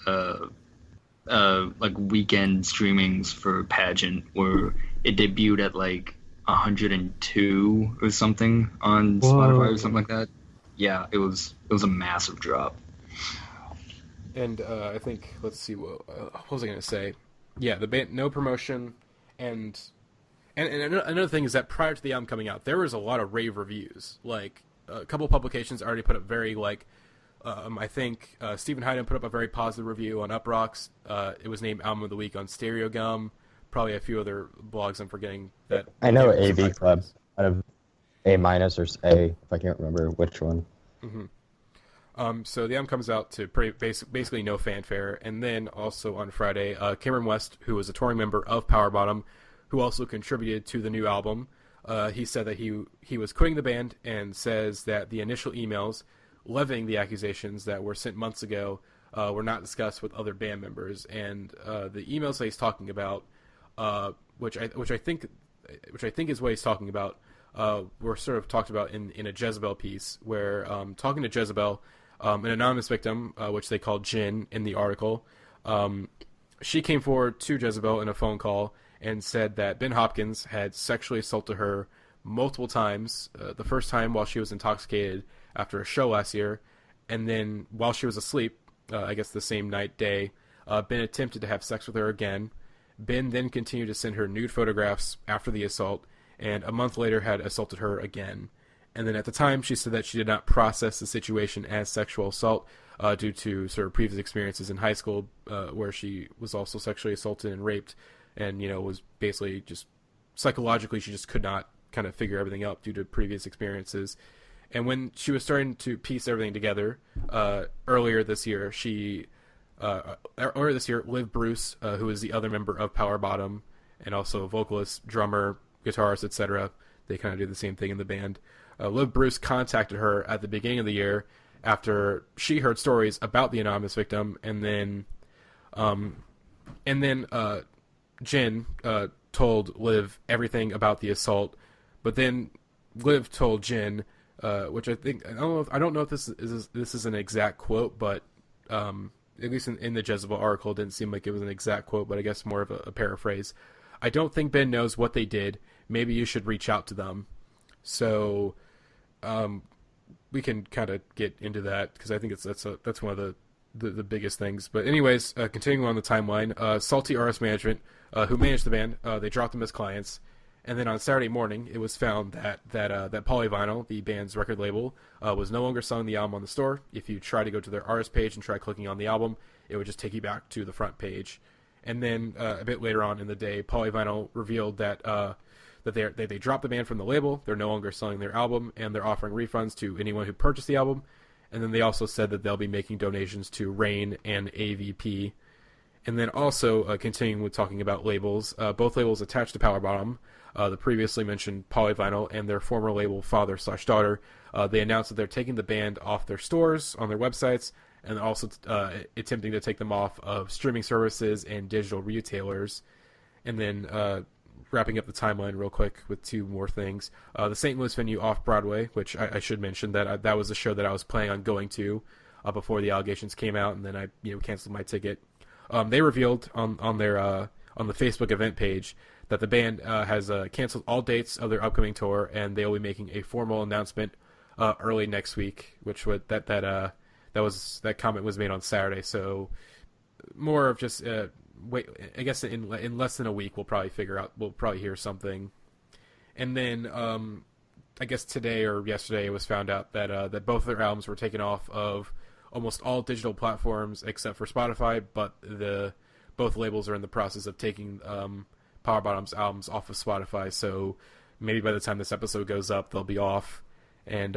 like weekend streamings for Pageant where it debuted at like 102 or something on Spotify or something like that. Yeah, it was a massive drop. And I think, let's see, what was I going to say? Yeah, the band, no promotion, and another thing is that prior to the album coming out, there was a lot of rave reviews. Like, a couple publications already put up very, like, I think Stephen Hyden put up a very positive review on Uprocks. It was named Album of the Week on Stereo Gum. Probably a few other blogs I'm forgetting. That I know AV Club out of A- or A, if I can't remember which one. Mm-hmm. So the album comes out to basically no fanfare. And then also on Friday, Cameron West, who was a touring member of Power Bottom, who also contributed to the new album, he said that he was quitting the band, and says that the initial emails levying the accusations that were sent months ago were not discussed with other band members. And the emails that he's talking about, which I think is what he's talking about, were sort of talked about in a Jezebel piece, where talking to Jezebel, an anonymous victim, which they called Jin in the article, she came forward to Jezebel in a phone call and said that Ben Hopkins had sexually assaulted her multiple times, the first time while she was intoxicated after a show last year, and then while she was asleep, I guess the same day, Ben attempted to have sex with her again. Ben then continued to send her nude photographs after the assault, and a month later had assaulted her again. And then at the time, she said that she did not process the situation as sexual assault due to sort of previous experiences in high school where she was also sexually assaulted and raped, and was basically just psychologically she just could not kind of figure everything out due to previous experiences. And when she was starting to piece everything together, earlier this year, Liv Bruce, who is the other member of Power Bottom, and also vocalist, drummer, guitarist, etc., they kind of do the same thing in the band. Liv Bruce contacted her at the beginning of the year after she heard stories about the anonymous victim, and then Jen told Liv everything about the assault, but then Liv told Jin, which I don't know if this is an exact quote, but at least in the Jezebel article, it didn't seem like it was an exact quote, but I guess more of a paraphrase. I don't think Ben knows what they did. Maybe you should reach out to them. So, we can kind of get into that because I think that's one of the biggest things. But anyways, continuing on the timeline, Salty RS Management, who managed the band, they dropped them as clients, and then on Saturday morning, it was found that Polyvinyl, the band's record label, was no longer selling the album on the store. If you try to go to their artist page and try clicking on the album, it would just take you back to the front page. And then a bit later on in the day, Polyvinyl revealed that they dropped the band from the label. They're no longer selling their album, and they're offering refunds to anyone who purchased the album. And then they also said that they'll be making donations to RAIN and AVP. And then also, continuing with talking about labels, both labels attached to Power Bottom, the previously mentioned Polyvinyl and their former label Father/Daughter, they announced that they're taking the band off their stores, on their websites, and also attempting to take them off of streaming services and digital retailers. And then wrapping up the timeline real quick with two more things. The St. Louis venue Off-Broadway, which I should mention that was a show that I was planning on going to before the allegations came out, and then I canceled my ticket. They revealed on the Facebook event page that the band has canceled all dates of their upcoming tour, and they will be making a formal announcement early next week. Which would that comment was made on Saturday, so more of just wait. I guess in less than a week we'll probably hear something, and then I guess today or yesterday it was found out that both their albums were taken off of almost all digital platforms except for Spotify, but both labels are in the process of taking Power Bottom's albums off of Spotify, so maybe by the time this episode goes up, they'll be off. And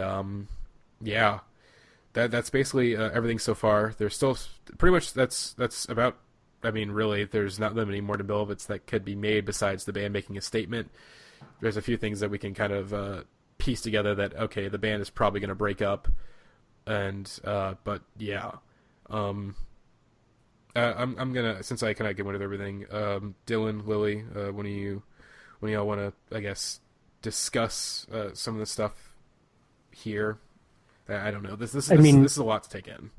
that's basically everything so far. There's still pretty much that's about. I mean, really, there's not that many more Debilowitz that could be made besides the band making a statement. There's a few things that we can kind of piece together that okay, the band is probably going to break up. And but yeah, I'm gonna, since I kind of get into everything, Dylan, Lily, when y'all want to, I guess, discuss some of the stuff here. I don't know. This is a lot to take in.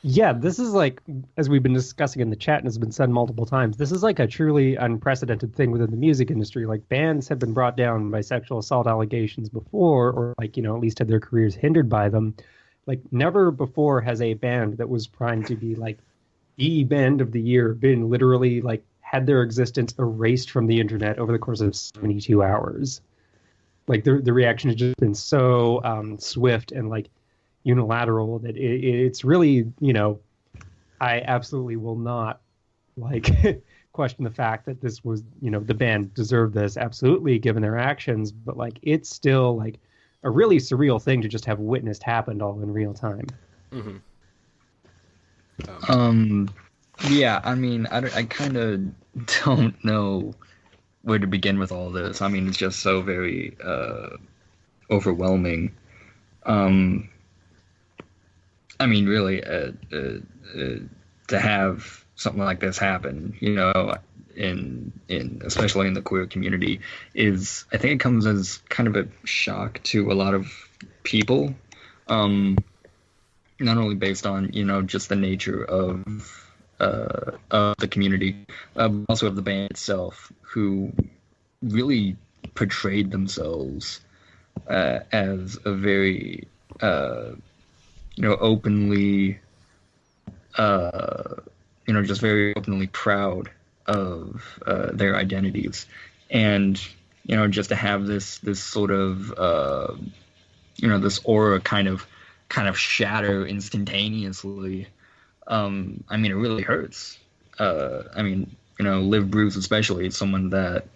Yeah, this is like, as we've been discussing in the chat and has been said multiple times, this is like a truly unprecedented thing within the music industry. Like, bands have been brought down by sexual assault allegations before, or like, at least had their careers hindered by them. Like, never before has a band that was primed to be like the band of the year been literally like had their existence erased from the internet over the course of 72 hours. Like, the reaction has just been so swift and like unilateral that it's really, I absolutely will not like question the fact that this was, the band deserved this, absolutely, given their actions, but like it's still like a really surreal thing to just have witnessed happened all in real time. Mm-hmm. Yeah, I mean, I kind of don't know where to begin with all this. I mean, it's just so very overwhelming. I mean, really, to have something like this happen, in especially in the queer community, I think it comes as kind of a shock to a lot of people, not only based on just the nature of the community, but also of the band itself, who really portrayed themselves as a very openly, just very openly proud of their identities, and just to have this sort of this aura kind of shatter instantaneously. I mean, it really hurts. I mean, Liv Bruce especially is someone that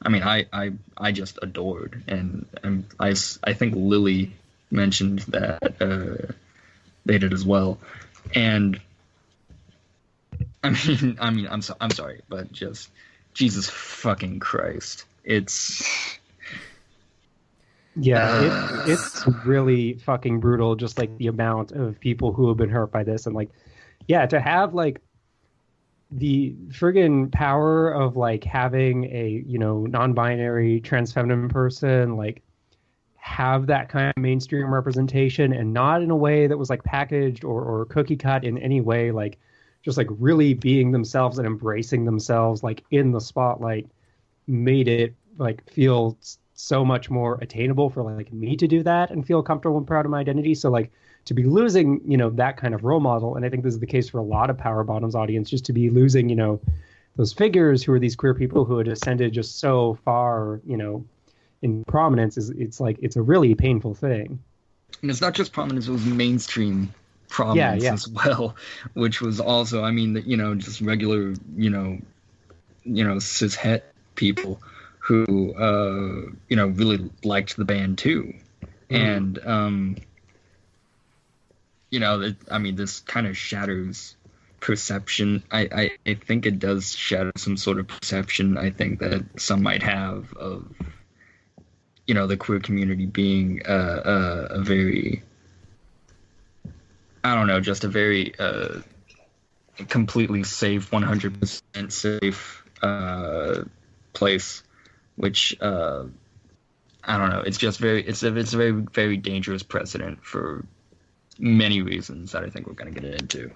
I just adored, and I think Lily mentioned that they did as well, and I mean, I'm sorry, but just Jesus fucking Christ, it's it's really fucking brutal, just like the amount of people who have been hurt by this, and like, yeah, to have like the friggin' power of like having a, you know, non-binary trans feminine person like have that kind of mainstream representation, and not in a way that was like packaged or cookie cut in any way, like just like really being themselves and embracing themselves like in the spotlight, made it like feel so much more attainable for like me to do that and feel comfortable and proud of my identity. So like to be losing, you know, that kind of role model, and I think this is the case for a lot of Power Bottoms audience, just to be losing, you know, those figures who are these queer people who had ascended just so far, you know, in prominence, is it's a really painful thing. And it's not just prominence; it was mainstream prominence as well, which was also, I mean, you know, just regular, you know, cis het people who, you know, really liked the band too, and you know, I mean, this kind of shatters perception. I think it does shatter some sort of perception, I think, that some might have of, you know, the queer community being a very, I don't know, just a very completely safe, 100% safe place, which I don't know. It's just it's a very, very dangerous precedent for many reasons that I think we're going to get into.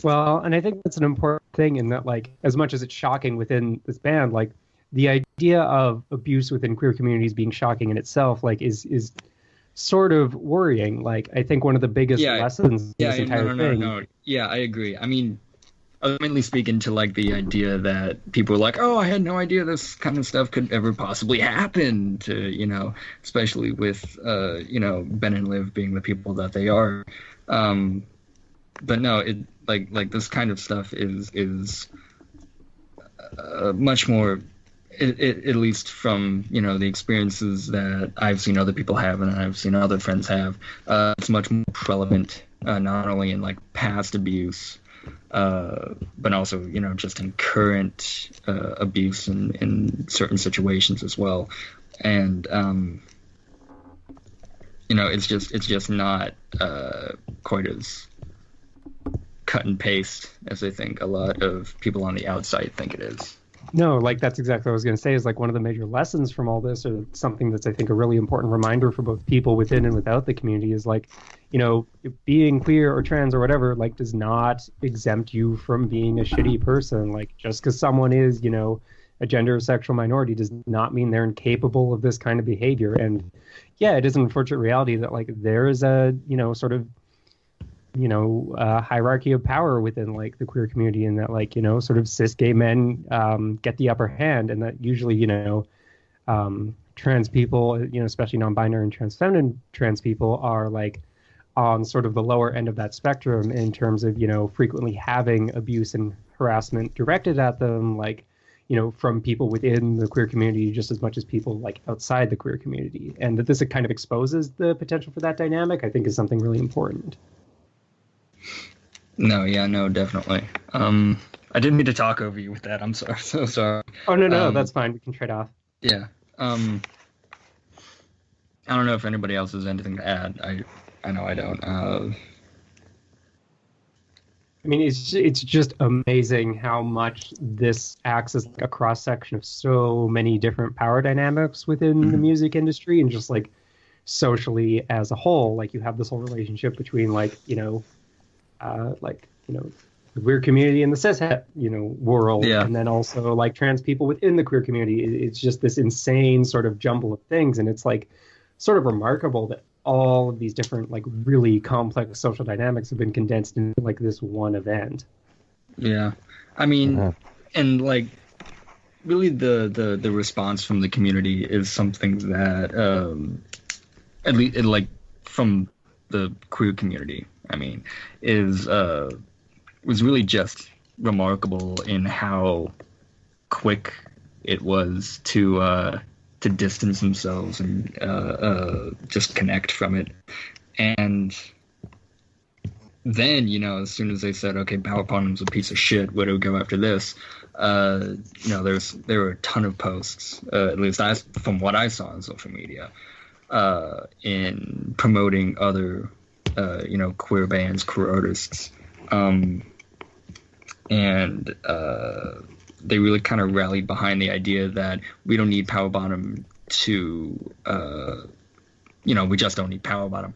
Well, and I think that's an important thing in that, like, as much as it's shocking within this band, like the idea of abuse within queer communities being shocking in itself, like, is sort of worrying. Like, I think one of the biggest lessons in this entire thing. No. Yeah, I agree. I mean, I was mainly speaking to like the idea that people were like, oh, I had no idea this kind of stuff could ever possibly happen to, you know, especially with, you know, Ben and Liv being the people that they are. But no, it like this kind of stuff is much more, at least from, you know, the experiences that I've seen other people have and I've seen other friends have. It's much more relevant, not only in like past abuse, but also, you know, just in current abuse in certain situations as well. And you know, it's just not quite as cut and paste as I think a lot of people on the outside think it is. No, like that's exactly what I was going to say, is like one of the major lessons from all this, or something that's, I think, a really important reminder for both people within and without the community, is like, you know, being queer or trans or whatever, like, does not exempt you from being a shitty person. Like, just because someone is, you know, a gender or sexual minority does not mean they're incapable of this kind of behavior. And yeah, it is an unfortunate reality that like there is a, you know, sort of, you know, hierarchy of power within like the queer community, and that like, you know, sort of cis gay men get the upper hand, and that usually, you know, trans people, you know, especially non-binary and trans feminine trans people, are like on sort of the lower end of that spectrum in terms of, you know, frequently having abuse and harassment directed at them, like, you know, from people within the queer community just as much as people like outside the queer community. And that this kind of exposes the potential for that dynamic, I think, is something really important. No, definitely. I didn't mean to talk over you with that. I'm sorry. So sorry. Oh, no, that's fine. We can trade off. Yeah. I don't know if anybody else has anything to add. I know I don't. I mean, it's just amazing how much this acts as like a cross section of so many different power dynamics within the music industry, and just like socially as a whole. Like, you have this whole relationship between like, you know, the queer community and the cishet, you know, world, and then also like trans people within the queer community. It's just this insane sort of jumble of things, and it's like sort of remarkable that all of these different like really complex social dynamics have been condensed into like this one event. Yeah, I mean, and like really the response from the community is something that at least like from the queer community, I mean, was really just remarkable in how quick it was to distance themselves and just connect from it. And then, you know, as soon as they said, okay, Power Bottom's a piece of shit, where do we go after this? You know, there were a ton of posts, at least from what I saw on social media, in promoting other, you know, queer bands, queer artists, and they really kind of rallied behind the idea that we don't need Power Bottom to, we just don't need Power Bottom.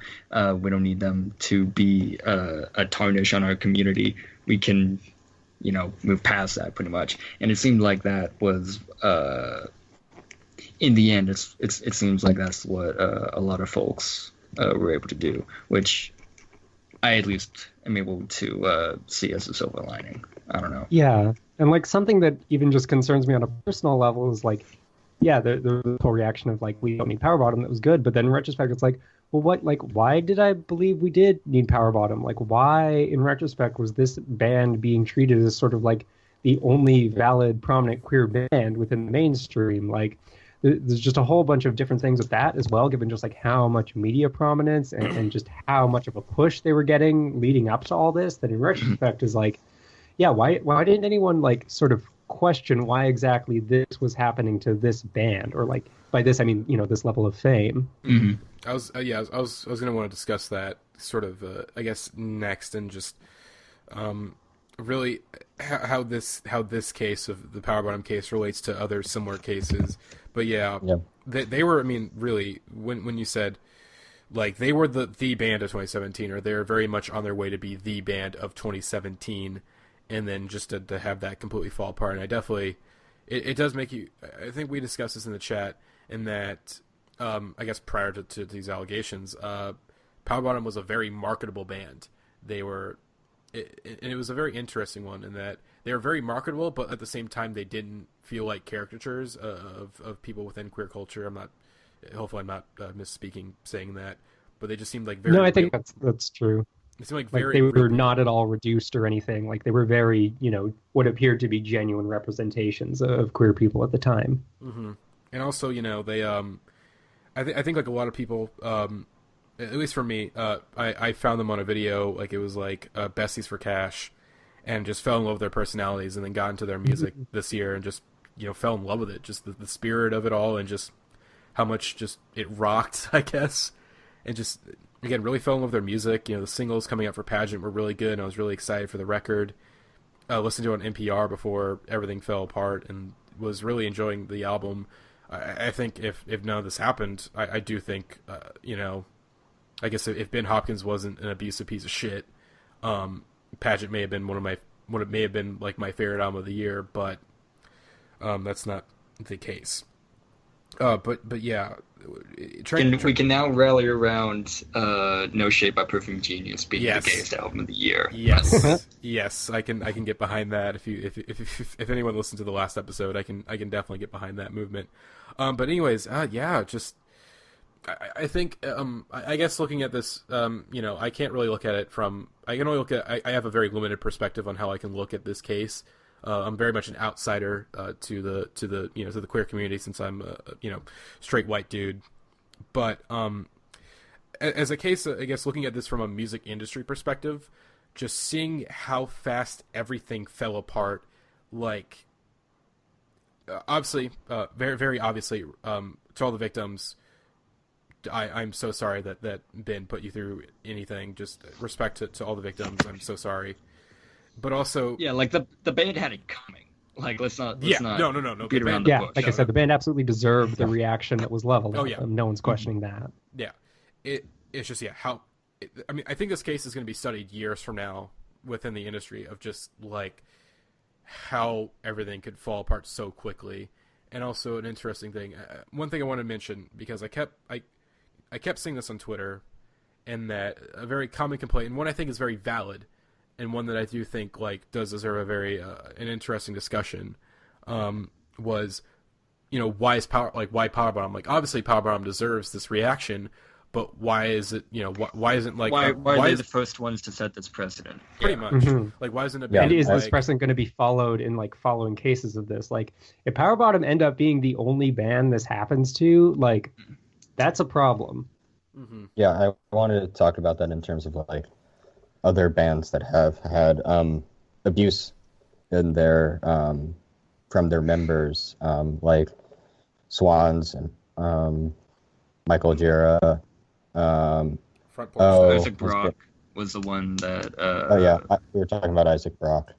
We don't need them to be a tarnish on our community. We can, move past that pretty much. And it seemed like that was, in the end, it seems like that's what a lot of folks were able to do, which I at least am able to see as a silver lining. I don't know. Yeah, and like something that even just concerns me on a personal level is like, yeah, the whole reaction of like, we don't need Power Bottom, that was good, but then in retrospect it's like, well, why did I believe we did need Power Bottom? Like, why in retrospect was this band being treated as sort of like the only valid prominent queer band within the mainstream? Like, there's just a whole bunch of different things with that as well, given just like how much media prominence and just how much of a push they were getting leading up to all this, that in retrospect is like, yeah, why didn't anyone like sort of question why exactly this was happening to this band? Or like, by this I mean, this level of fame. Mm-hmm. I was going to want to discuss that sort of I guess next, and just really how this case of the Power Bottom case relates to other similar cases. But yeah. They were, I mean, really, when you said like they were the band of 2017, or they're very much on their way to be the band of 2017, and then just to have that completely fall apart. And I definitely, it does make you, I think we discussed this in the chat, in that I guess prior to these allegations, Power Bottom was a very marketable band. They were, and it was a very interesting one in that they were very marketable, but at the same time they didn't feel like caricatures of people within queer culture. Hopefully I'm not misspeaking saying that, but they just seemed like very. No, I think that's true. It seemed like they were not at all reduced or anything. Like they were very, what appeared to be genuine representations of queer people at the time. Mm-hmm. And also, they, I think like a lot of people, at least for me, I found them on a video, like it was like Besties for Cash, and just fell in love with their personalities, and then got into their music this year, and just fell in love with it, just the spirit of it all, and just how much just it rocked, I guess, and just again really fell in love with their music. The singles coming out for Pageant were really good, and I was really excited for the record. Listened to it on NPR before everything fell apart, and was really enjoying the album. I think if none of this happened, I do think I guess if Ben Hopkins wasn't an abusive piece of shit, Pageant may have been what may have been like my favorite album of the year, but that's not the case. But yeah, we can now rally around No Shape by Perfume Genius being the gayest album of the year. Yes, yes, I can get behind that. If anyone listened to the last episode, I can definitely get behind that movement. But anyways, just I think I guess looking at this, I can't really look at it from. I can only look at. I have a very limited perspective on how I can look at this case. I'm very much an outsider to the queer community, since I'm a straight white dude. But as a case, I guess looking at this from a music industry perspective, just seeing how fast everything fell apart, like obviously, very very obviously, to all the victims. I'm so sorry that Ben put you through anything. Just respect to all the victims. I'm so sorry. But also, like the band had it coming. Like let's not no. Beat around the bush. Like I said, the band absolutely deserved the reaction that was leveled. Oh yeah, no one's questioning that. Yeah, it's just I mean, I think this case is going to be studied years from now within the industry of just like how everything could fall apart so quickly. And also an interesting thing, one thing I want to mention, because I kept seeing this on Twitter, and that a very common complaint, and one I think is very valid, and one that I do think like does deserve a very an interesting discussion, was why Power Bottom, like obviously Power Bottom deserves this reaction, but why is it why isn't like why are they the first ones to set this precedent? Pretty much. Like why isn't it? And is this precedent going to be followed in like following cases of this? Like if Power Bottom end up being the only band this happens to, like that's a problem. Mm-hmm. Yeah, I wanted to talk about that in terms of like other bands that have had abuse in their from their members, like Swans and Michael Jera. Isaac Brock was the one that. We were talking about Isaac Brock.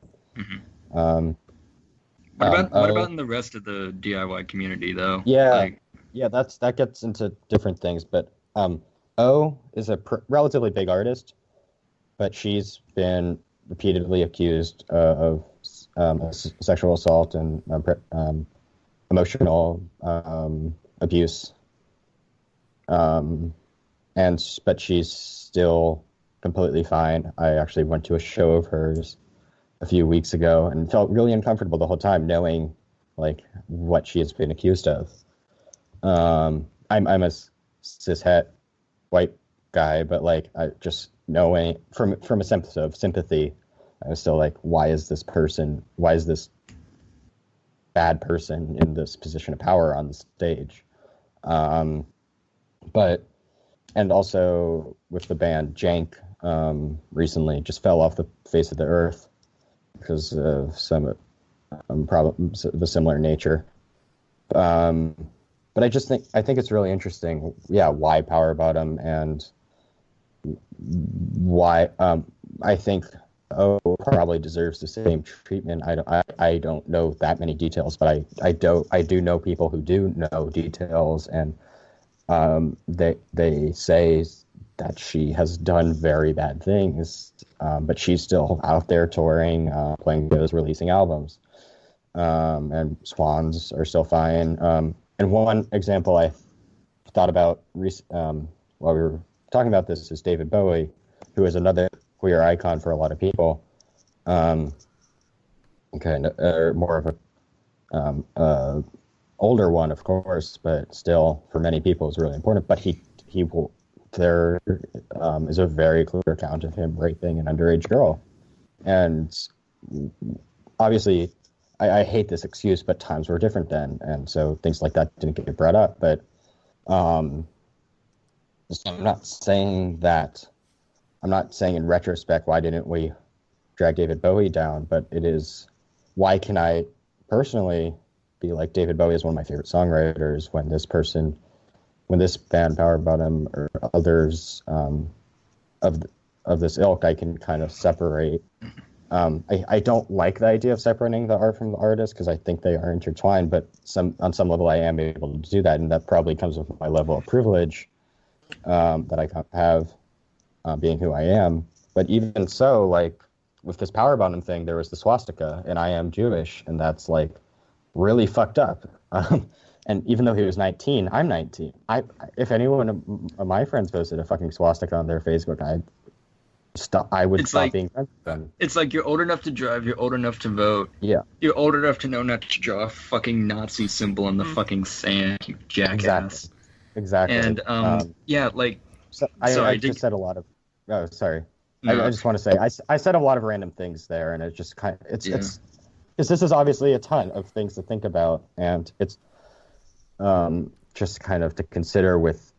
Um, What about in the rest of the DIY community though? Yeah, yeah, that gets into different things, but O is a relatively big artist, but she's been repeatedly accused of sexual assault and emotional abuse, but she's still completely fine. I actually went to a show of hers a few weeks ago and felt really uncomfortable the whole time knowing like what she has been accused of. I'm a cishet white guy, but like I just knowing from a sense of sympathy, I was still like, why is this bad person in this position of power on the stage? And also with the band Jank, recently just fell off the face of the earth because of some problems of a similar nature. But I think it's really interesting, why power bottom and why I think probably deserves the same treatment. I don't know that many details, but I do know people who do know details, and they say that she has done very bad things, but she's still out there touring, playing shows, releasing albums, and Swans are still fine. And one example I thought about while we were talking about this is David Bowie, who is another queer icon for a lot of people. More of a older one, of course, but still for many people is really important. But there is a very clear account of him raping an underage girl, and obviously I hate this excuse, but times were different then, and so things like that didn't get brought up. But so I'm not saying in retrospect, why didn't we drag David Bowie down? But it is, why can I personally be like, David Bowie is one of my favorite songwriters, when this band, Power Bottom, or others of this ilk, I can kind of separate. I don't like the idea of separating the art from the artist, because I think they are intertwined, but on some level I am able to do that, and that probably comes with my level of privilege that I have, being who I am. But even so, like with this Power Bottom thing, there was the swastika, and I am Jewish, and that's like really fucked up. And even though he was 19, I'm 19. If anyone of my friends posted a fucking swastika on their Facebook, I would stop being friends with them. It's like, you're old enough to drive, you're old enough to vote. Yeah. You're old enough to know not to draw a fucking Nazi symbol in the fucking sand, you jackass. Exactly. And I just said a lot of. Oh, sorry. No. I just want to say I said a lot of random things there, and it just kind of it's because this is obviously a ton of things to think about, and it's just kind of to consider with.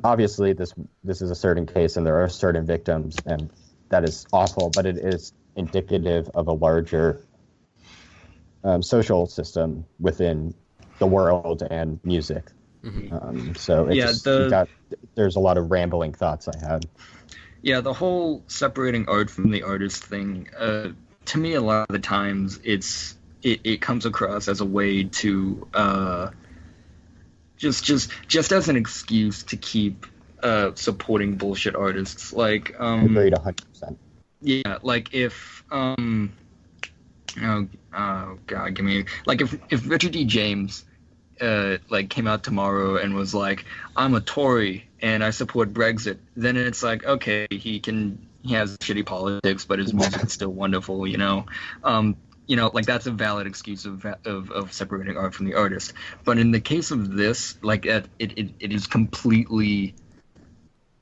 Obviously, this is a certain case, and there are certain victims, and that is awful. But it is indicative of a larger social system within the world and music. Mm-hmm. So there's a lot of rambling thoughts I had. Yeah, the whole separating art from the artist thing. To me, a lot of the times it comes across as a way to. Just as an excuse to keep supporting bullshit artists, like agreed 100%. Yeah, like if oh god, give me, like if Richard D. James like came out tomorrow and was like, I'm a Tory and I support Brexit, then it's like, okay, he has shitty politics, but his music is still wonderful, you know. Like that's a valid excuse of separating art from the artist. But in the case of this, like it is completely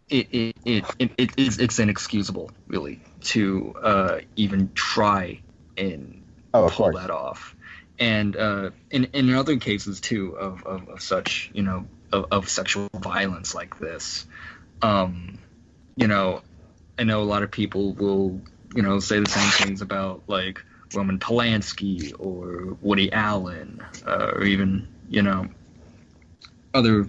it's inexcusable, really, to even try and pull that off. And in other cases too of such, of sexual violence like this, I know a lot of people will say the same things about like Roman Polanski or Woody Allen, or even, other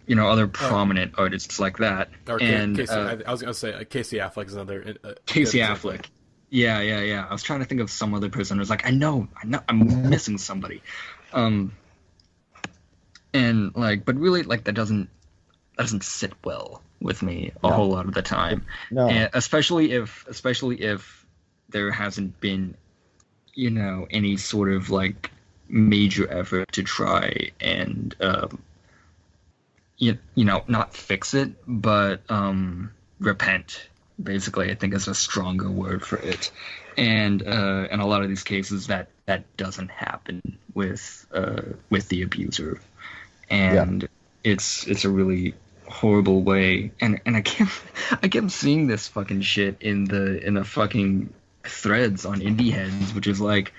other prominent artists like that. Or and Casey, I was gonna say Casey Affleck is another. Casey Affleck. Yeah. I was trying to think of some other person. I was like, I know, I'm missing somebody. And like, but really, like, that doesn't sit well with me a whole lot of the time. No. And especially if there hasn't been, any sort of like major effort to try and not fix it, but repent. Basically, I think is a stronger word for it. And in a lot of these cases, that doesn't happen with the abuser, and it's a really horrible way. And I kept seeing this fucking shit in the fucking threads on Indieheads, which is like,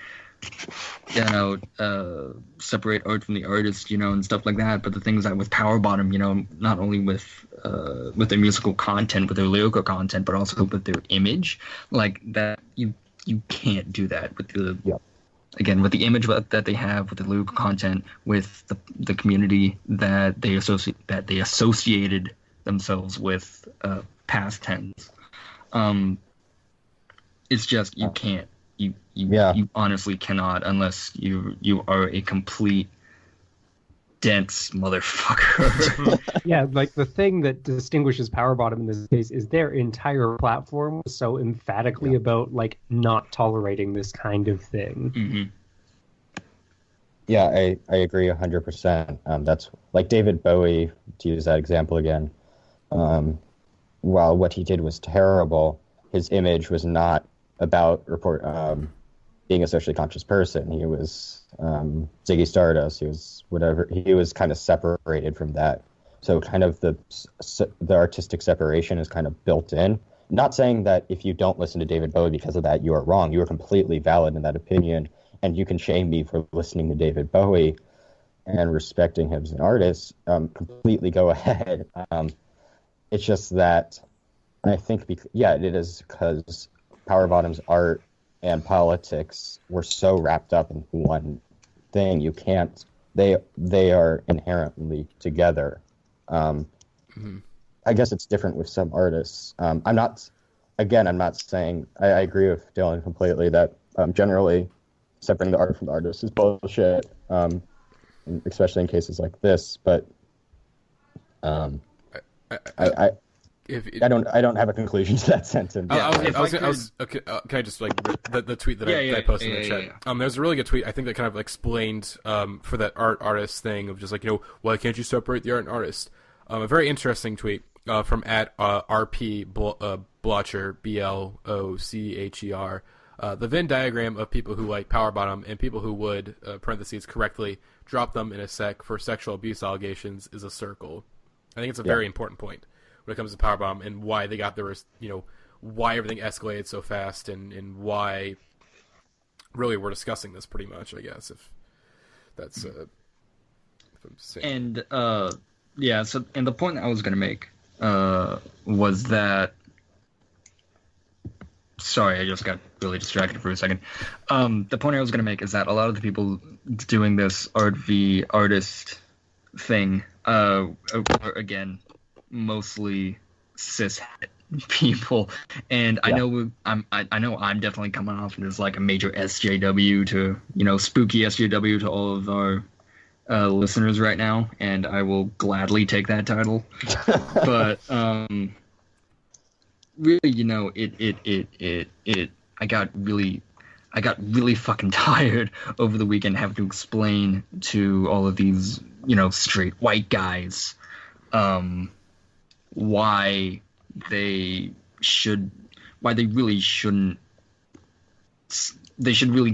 separate art from the artist, and stuff like that. But the thing is that with Power Bottom, not only with their musical content, with their lyrical content, but also with their image, like that, you can't do that with the again, with the image that they have, with the lyrical content, with the community that they associated themselves with, past tense. It's just, you can't. You honestly cannot, unless you are a complete dense motherfucker. Yeah, like the thing that distinguishes Power Bottom in this case is their entire platform was so emphatically about like not tolerating this kind of thing. Mm-hmm. Yeah, I agree 100%. That's like David Bowie, to use that example again. While what he did was terrible, his image was not about being a socially conscious person. He was Ziggy Stardust. He was whatever. He was kind of separated from that. So kind of the artistic separation is kind of built in. Not saying that if you don't listen to David Bowie because of that, you are wrong. You are completely valid in that opinion, and you can shame me for listening to David Bowie and respecting him as an artist. Completely go ahead. It's just that I think, it is because Power Bottom's art and politics were so wrapped up in one thing. You can't. They are inherently together. I guess it's different with some artists. I'm not saying I agree with Dylan completely that generally separating the art from the artist is bullshit, especially in cases like this. But I don't have a conclusion to that sentence. Okay, can I just like the tweet that I posted in the chat? Yeah. There's a really good tweet I think that kind of explained for that artist thing of just like, why can't you separate the art and artist? A very interesting tweet from @RP Blocher BLOCHER. The Venn diagram of people who like Power Bottom and people who would parentheses correctly drop them in a sec for sexual abuse allegations is a circle. I think it's a very important point when it comes to Power Bottom and why they got why everything escalated so fast and why really we're discussing this pretty much, I guess, if that's if I'm saying. And and the point I was going to make was that, sorry, I just got really distracted for a second. The point I was going to make is that a lot of the people doing this art v artist thing are, again, mostly cis people, and I know I'm definitely coming off as like a major SJW to spooky SJW to all of our listeners right now, and I will gladly take that title. But really, I got really fucking tired over the weekend having to explain to all of these straight white guys why they should really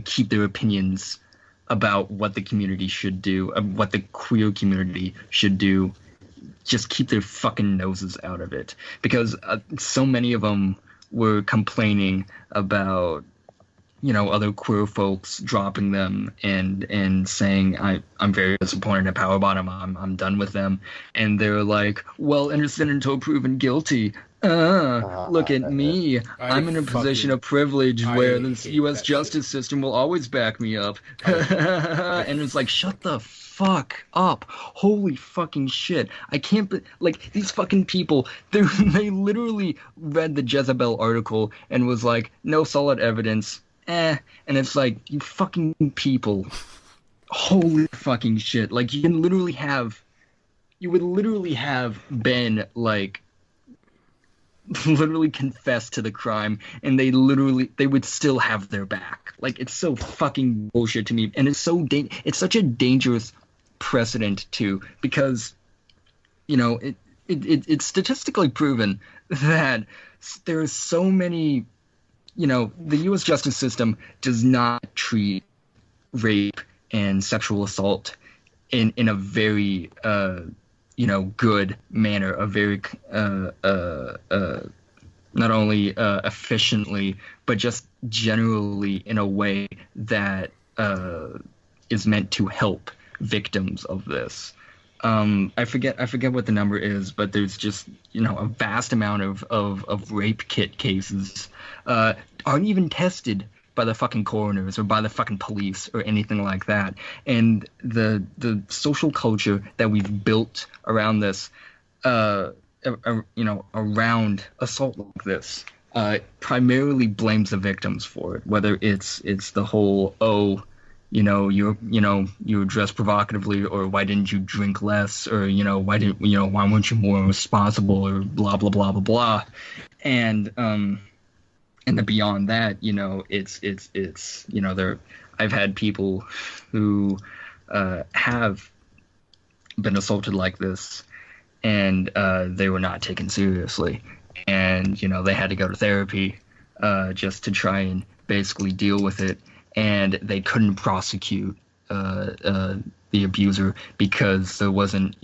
keep their opinions about what the community should do, what the queer community should do. Just keep their fucking noses out of it, because so many of them were complaining about other queer folks dropping them and saying I'm very disappointed at Power Bottom. I'm done with them, and they're like, well, innocent until proven guilty. Look at me. I'm in a position of privilege where the hate U.S. that justice system will always back me up. And it's like, shut the fuck up. Holy fucking shit. I can't like, these fucking people, they literally read the Jezebel article and was like, no solid evidence. And it's like, you fucking people. Holy fucking shit. Like, you would literally have been like, literally confess to the crime, and they would still have their back. Like, it's so fucking bullshit to me, and it's such a dangerous precedent too, because it's statistically proven that there's so many, the U.S. justice system does not treat rape and sexual assault in a very good manner, a very not only efficiently, but just generally in a way that is meant to help victims of this. I forget what the number is, but there's just a vast amount of rape kit cases aren't even tested by the fucking coroners or by the fucking police or anything like that. And the social culture that we've built around this, around assault like this, primarily blames the victims for it. Whether it's the whole, you dress provocatively, or why didn't you drink less, or why weren't you more responsible, or blah blah blah blah blah, and then beyond that, I've had people who have been assaulted like this, and they were not taken seriously, and they had to go to therapy just to try and basically deal with it, and they couldn't prosecute the abuser because there wasn't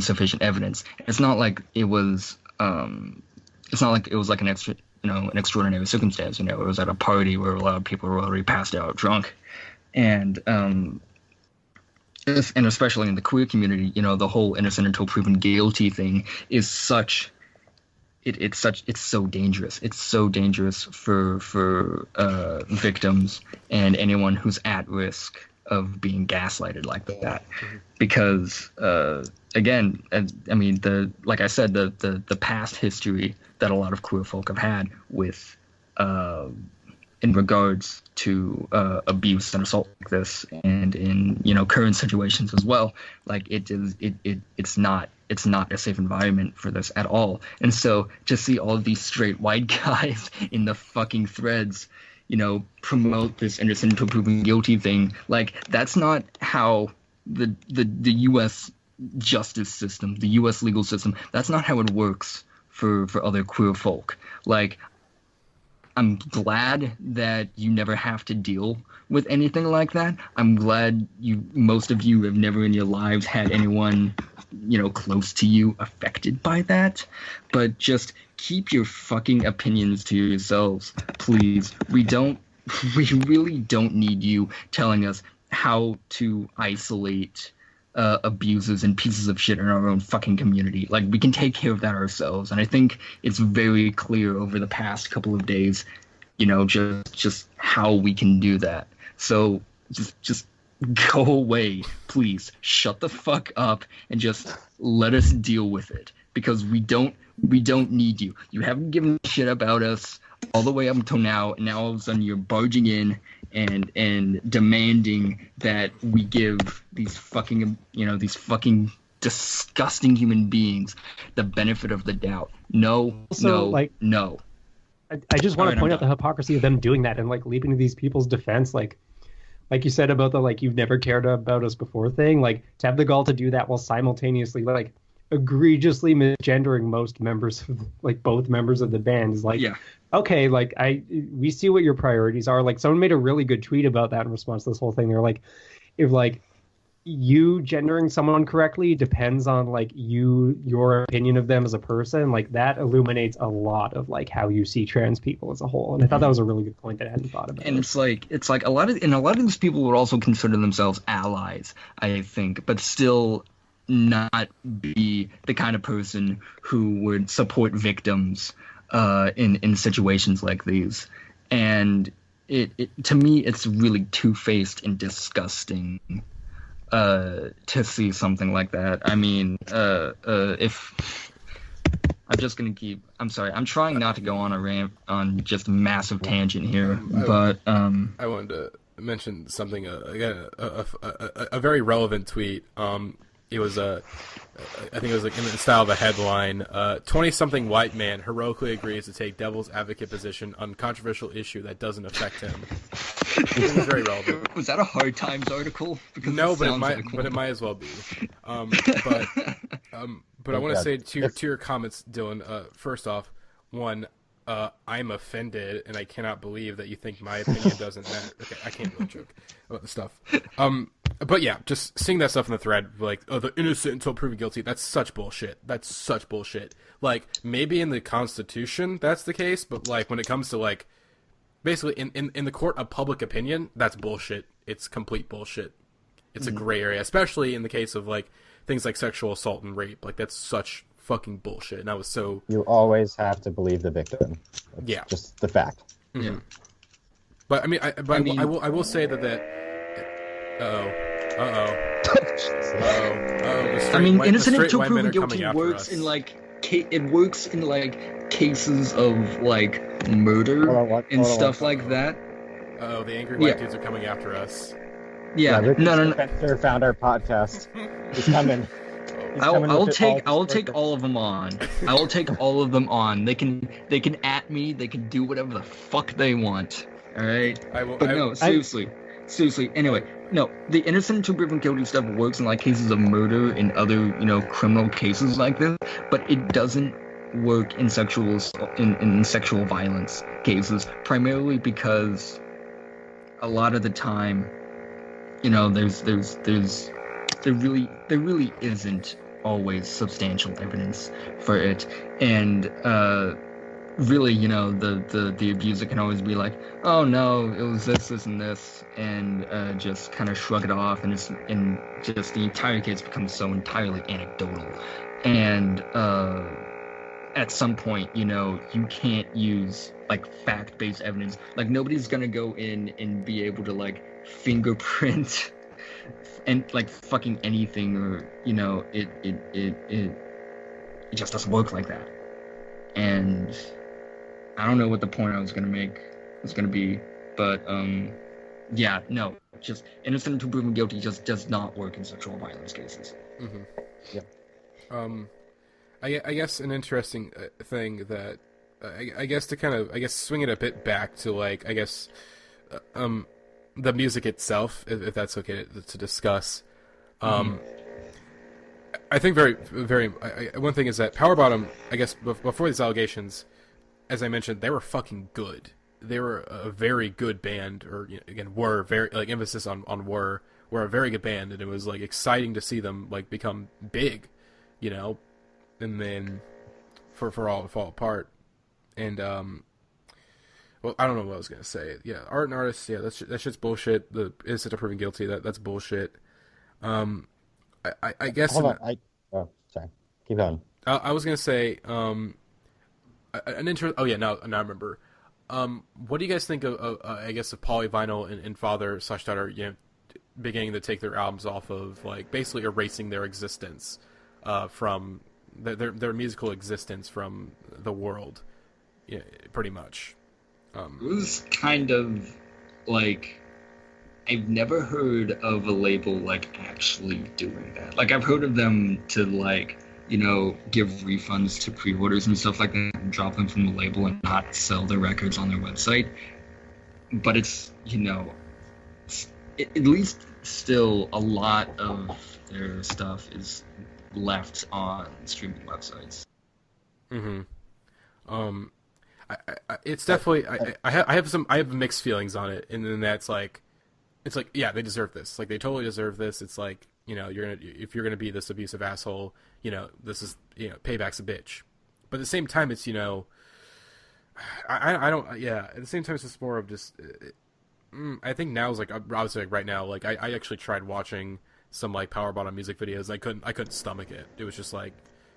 sufficient evidence. It's not like it was like an extraordinary circumstance. It was at a party where a lot of people were already passed out drunk, and especially in the queer community, the whole innocent until proven guilty thing is it's so dangerous. It's so dangerous for victims and anyone who's at risk of being gaslighted like that, because again, I mean, like I said, the past history that a lot of queer folk have had with in regards to abuse and assault like this, and in current situations as well, like it's not a safe environment for this at all. And so to see all of these straight white guys in the fucking threads promote this innocent until proven guilty thing, like, that's not how the U.S. justice system, the U.S. legal system, that's not how it works for other queer folk. Like, I'm glad that you never have to deal with anything like that. I'm glad most of you have never in your lives had anyone, close to you affected by that. But just keep your fucking opinions to yourselves, please. We really don't need you telling us how to isolate abusers and pieces of shit in our own fucking community. Like, we can take care of that ourselves. And I think it's very clear over the past couple of days, just how we can do that. So just go away, please. Shut the fuck up and just let us deal with it, because we don't need you. You haven't given a shit about us all the way up until now, and now all of a sudden you're barging in and demanding that we give these fucking disgusting human beings the benefit of the doubt. No. I just want to point out the hypocrisy of them doing that and like leaping to these people's defense, like you said about the you've never cared about us before thing, like to have the gall to do that while simultaneously like egregiously misgendering most members of, both members of the band is like, yeah. Okay, we see what your priorities are. Like, someone made a really good tweet about that in response to this whole thing. They're like, if you gendering someone correctly depends on your opinion of them as a person, that illuminates a lot of how you see trans people as a whole. And I thought that was a really good point that I hadn't thought about. And it's like a lot of these people would also consider themselves allies, I think, but still not be the kind of person who would support victims in situations like these. And it to me, it's really two-faced and disgusting to see something like that. I mean, if I'm just gonna keep. I'm sorry. I'm trying not to go on a rant on just a massive tangent here, but I wanted to mention something. Again, a very relevant tweet. It was I think it was like in the style of a headline. 20-something white man heroically agrees to take devil's advocate position on controversial issue that doesn't affect him. It was very relevant. Was that a Hard Times article? Because no, but it might as well be. But I want to say to your comments, Dylan. First off, one, I'm offended, and I cannot believe that you think my opinion doesn't matter. Okay, I can't really joke about the stuff. But yeah, just seeing that stuff in the thread, like, oh, the innocent until proven guilty, that's such bullshit. That's such bullshit. Like, maybe in the Constitution that's the case, but, like, when it comes to, like, basically in the court of public opinion, that's bullshit. It's complete bullshit. It's a gray area, especially in the case of, like, things like sexual assault and rape. Like, that's such fucking bullshit. And I was so... You always have to believe the victim. That's just the fact. Mm-hmm. Yeah. But, I mean, I will say that... I mean, innocent until proven guilty works in cases of like murder and stuff like that. Oh, the angry white dudes are coming after us. Yeah, no. Spencer found our podcast. He's coming. I'll take all of them on. I will take all of them on. They can at me. They can do whatever the fuck they want. All right. Seriously. Anyway, no, the innocent until proven guilty stuff works in like cases of murder and other, criminal cases like this, but it doesn't work in sexual violence cases, primarily because a lot of the time, there really isn't always substantial evidence for it, and really, the abuser can always be like, oh no, it was this and this, and just kind of shrug it off, and just the entire case becomes so entirely anecdotal. And at some point, you can't use like fact-based evidence. Like nobody's gonna go in and be able to like fingerprint and like fucking anything, or it just doesn't work like that. And I don't know what the point I was gonna make was gonna be, but just innocent until proven guilty just does not work in sexual violence cases. Mm-hmm. Yeah. I guess an interesting thing that I guess to kind of swing it a bit back to like the music itself, if that's okay to discuss. I think one thing is that Power Bottom, I guess before these allegations, as I mentioned, they were fucking good. They were a very good band, or were very, like, emphasis on were a very good band, and it was like exciting to see them like become big, and then for all to fall apart. And well, I don't know what I was gonna say. Yeah, art and artists, yeah, that shit's bullshit. The innocent until proven guilty, that's bullshit. I guess. Hold on. Sorry. Keep going. I was gonna say Oh yeah, now I remember. What do you guys think of I guess of Polyvinyl and father/daughter, beginning to take their albums off of, like, basically erasing their existence from their musical existence from the world, pretty much. It was kind of like, I've never heard of a label like actually doing that. Like, I've heard of them to like, give refunds to pre-orders and stuff like that, and drop them from the label and not sell their records on their website. But it's, at least still a lot of their stuff is left on streaming websites. Mm-hmm. It's definitely, I have mixed feelings on it, and then it's like, yeah, they deserve this. Like, they totally deserve this. It's like, if you're gonna be this abusive asshole, this is, payback's a bitch. But at the same time, it's, I don't, yeah. At the same time, it's just more of just, I think now is like, obviously, like right now, like I actually tried watching some like power bottom music videos. I couldn't stomach it. It was just like,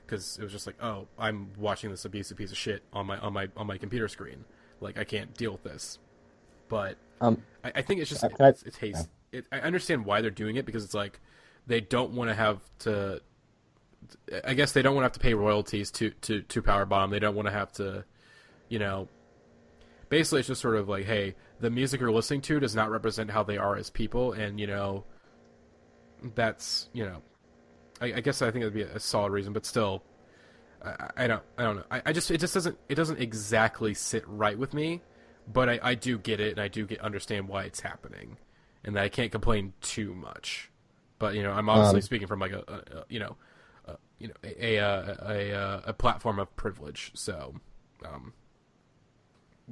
because it was just like, oh, I'm watching this abusive piece of shit on my computer screen. Like, I can't deal with this. But I think it's just it's haste. I understand why they're doing it, because it's like they don't want to have to. I guess they don't want to have to pay royalties to Power Bottom. They don't want to have to, basically it's just sort of like, hey, the music you're listening to does not represent how they are as people, and that's I guess I think that'd be a solid reason, but still, I don't know. It just doesn't exactly sit right with me, but I do get it, and I do understand why it's happening, and that I can't complain too much. But I'm obviously speaking from like a platform of privilege. So,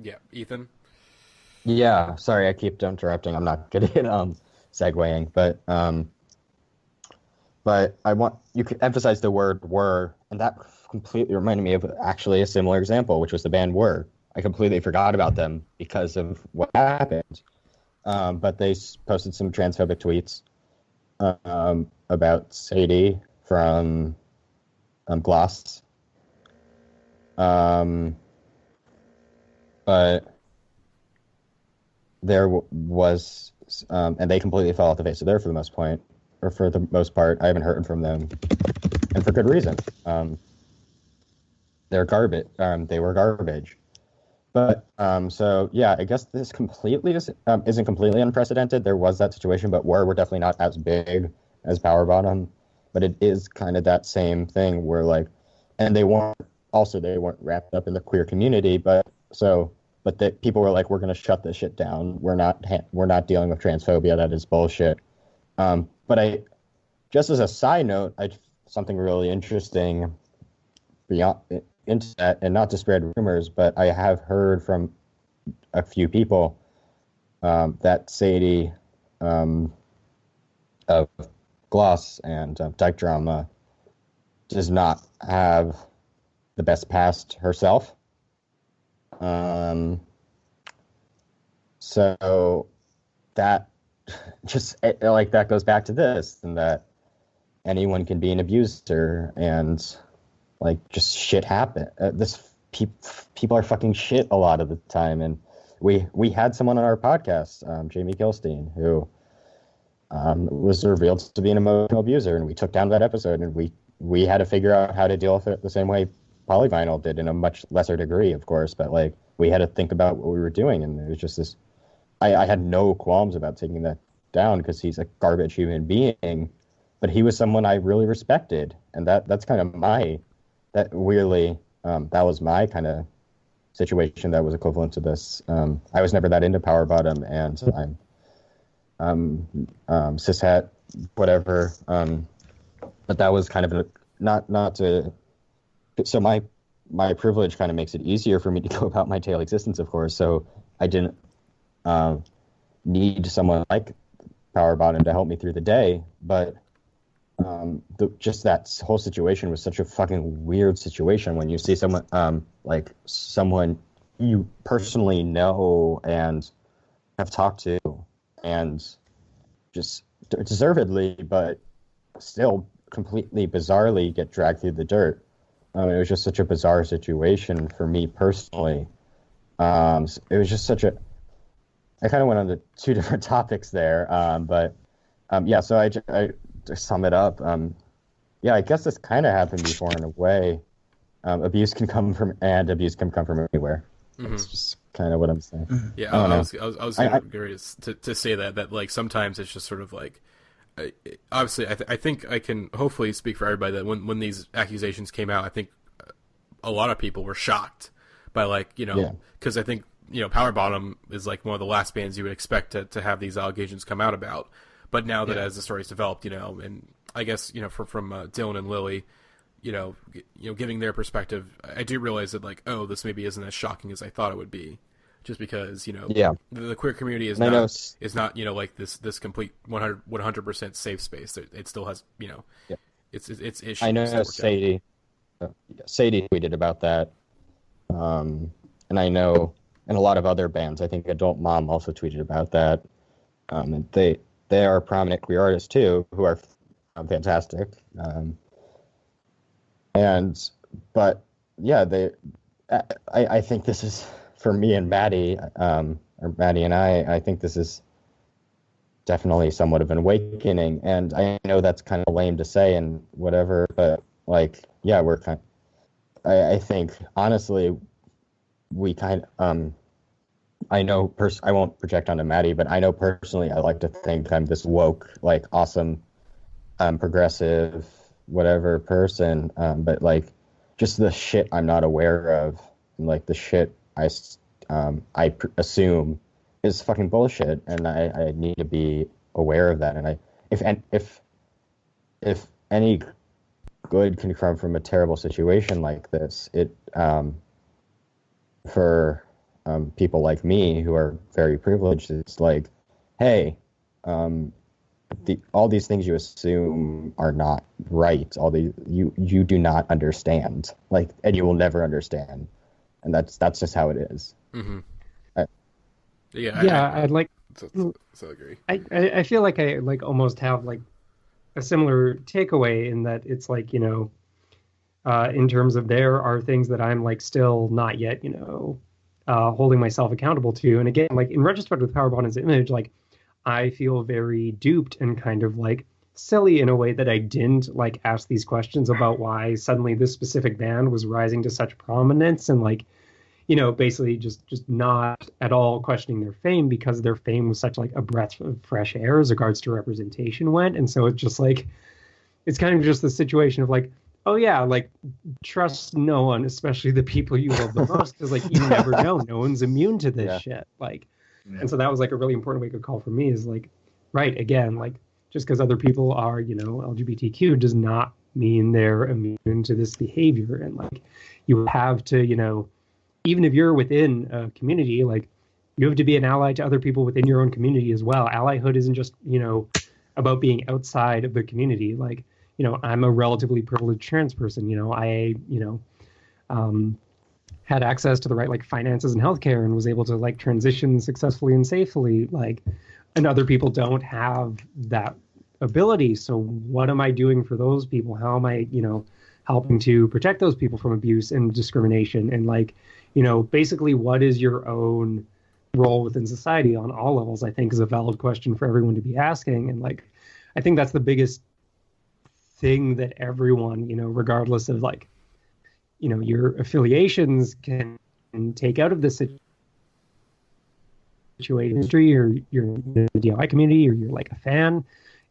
yeah, Ethan. Yeah, sorry, I keep interrupting. I'm not good at segueing, but I want you could emphasize the word "were," and that completely reminded me of actually a similar example, which was the band Were. I completely forgot about them because of what happened, but they posted some transphobic tweets about Sadie from Gloss. But there was, and they completely fell off the face of the earth for the most part. I haven't heard from them, and for good reason. They're garbage. They were garbage. But so yeah, I guess this completely isn't completely unprecedented. There was that situation, but we're definitely not as big as Power Bottom. But it is kind of that same thing where like, and they weren't wrapped up in the queer community, but people were like, we're going to shut this shit down. We're not dealing with transphobia. That is bullshit. But just as a side note, something really interesting beyond into that, and not to spread rumors, but I have heard from a few people that Sadie of Gloss and Dyke Drama does not have the best past herself. So that that goes back to this, and that anyone can be an abuser, and like just shit happen. People are fucking shit a lot of the time, and we had someone on our podcast, Jamie Kilstein, who was revealed to be an emotional abuser, and we took down that episode, and we had to figure out how to deal with it the same way Polyvinyl did, in a much lesser degree, of course, but like we had to think about what we were doing, and it was just this. I had no qualms about taking that down because he's a garbage human being, but he was someone I really respected, and that's kind of that was my kind of situation that was equivalent to this. I was never that into Power Bottom, and I'm cishet, whatever. But that was kind of not to. So my privilege kind of makes it easier for me to go about my daily existence, of course. So I didn't need someone like Power Bottom to help me through the day, but just that whole situation was such a fucking weird situation when you see someone like someone you personally know and have talked to, and just deservedly, but still completely bizarrely get dragged through the dirt. It was just such a bizarre situation for me personally. It was just I kind of went on to two different topics there, but yeah. So I to sum it up, yeah, I guess this kind of happened before in a way. Abuse can come from anywhere. Mm-hmm. That's just kind of what I'm saying. Yeah, I was curious to say that like sometimes it's just sort of like, obviously I think I can hopefully speak for everybody that when these accusations came out, I think a lot of people were shocked by like because I think Power Bottom is like one of the last bands you would expect to have these allegations come out about. But now that as the story's developed, and I guess from Dylan and Lily, giving their perspective, I do realize that like, oh, this maybe isn't as shocking as I thought it would be, just because the queer community is not like this complete 100% safe space. It still has its issues. I know Sadie tweeted about that, and I know, and a lot of other bands. I think Adult Mom also tweeted about that, and they are prominent queer artists too, who are fantastic. But yeah, I think this is, for me and Matty, or Matty and I think this is definitely somewhat of an awakening. And I know that's kind of lame to say and whatever, but like, yeah, I think honestly, we kind of, I know I won't project onto Matty, but I know personally, I like to think I'm this woke, like awesome, progressive, whatever person. But like, just the shit I'm not aware of, and like the shit I assume is fucking bullshit, and I need to be aware of that. And if any good can come from a terrible situation like this, it for people like me who are very privileged, it's like, hey, all these things you assume are not right. You do not understand, like, and you will never understand, and that's just how it is. Mm-hmm. I'd like. So agree. I feel like I like almost have like a similar takeaway in that it's like, you know, in terms of there are things that I'm like still not yet, you know, holding myself accountable to. And again, like in retrospect with Power Bottom's image, like I feel very duped and kind of like silly in a way that I didn't like ask these questions about why suddenly this specific band was rising to such prominence, and like, you know, basically just not at all questioning their fame, because their fame was such like a breath of fresh air as regards to representation went. And so it's just like, it's kind of just the situation of like, oh yeah, like trust no one, especially the people you love the most, because like you never know, no one's immune to this shit. Like, and so that was like a really important wake-up call for me, is like, right, again, like just because other people are, you know, LGBTQ does not mean they're immune to this behavior. And like you have to, you know, even if you're within a community, like you have to be an ally to other people within your own community as well. Allyhood isn't just, you know, about being outside of the community. Like, you know, I'm a relatively privileged trans person. You know, I, you know, had access to the right like finances and healthcare and was able to like transition successfully and safely. Like, and other people don't have that ability. So what am I doing for those people? How am I, you know, helping to protect those people from abuse and discrimination? And like, you know, basically what is your own role within society on all levels, I think is a valid question for everyone to be asking. And like, I think that's the biggest thing that everyone, you know, regardless of like, you know, your affiliations can take out of this situation, or you're in the DIY community, or you're like a fan,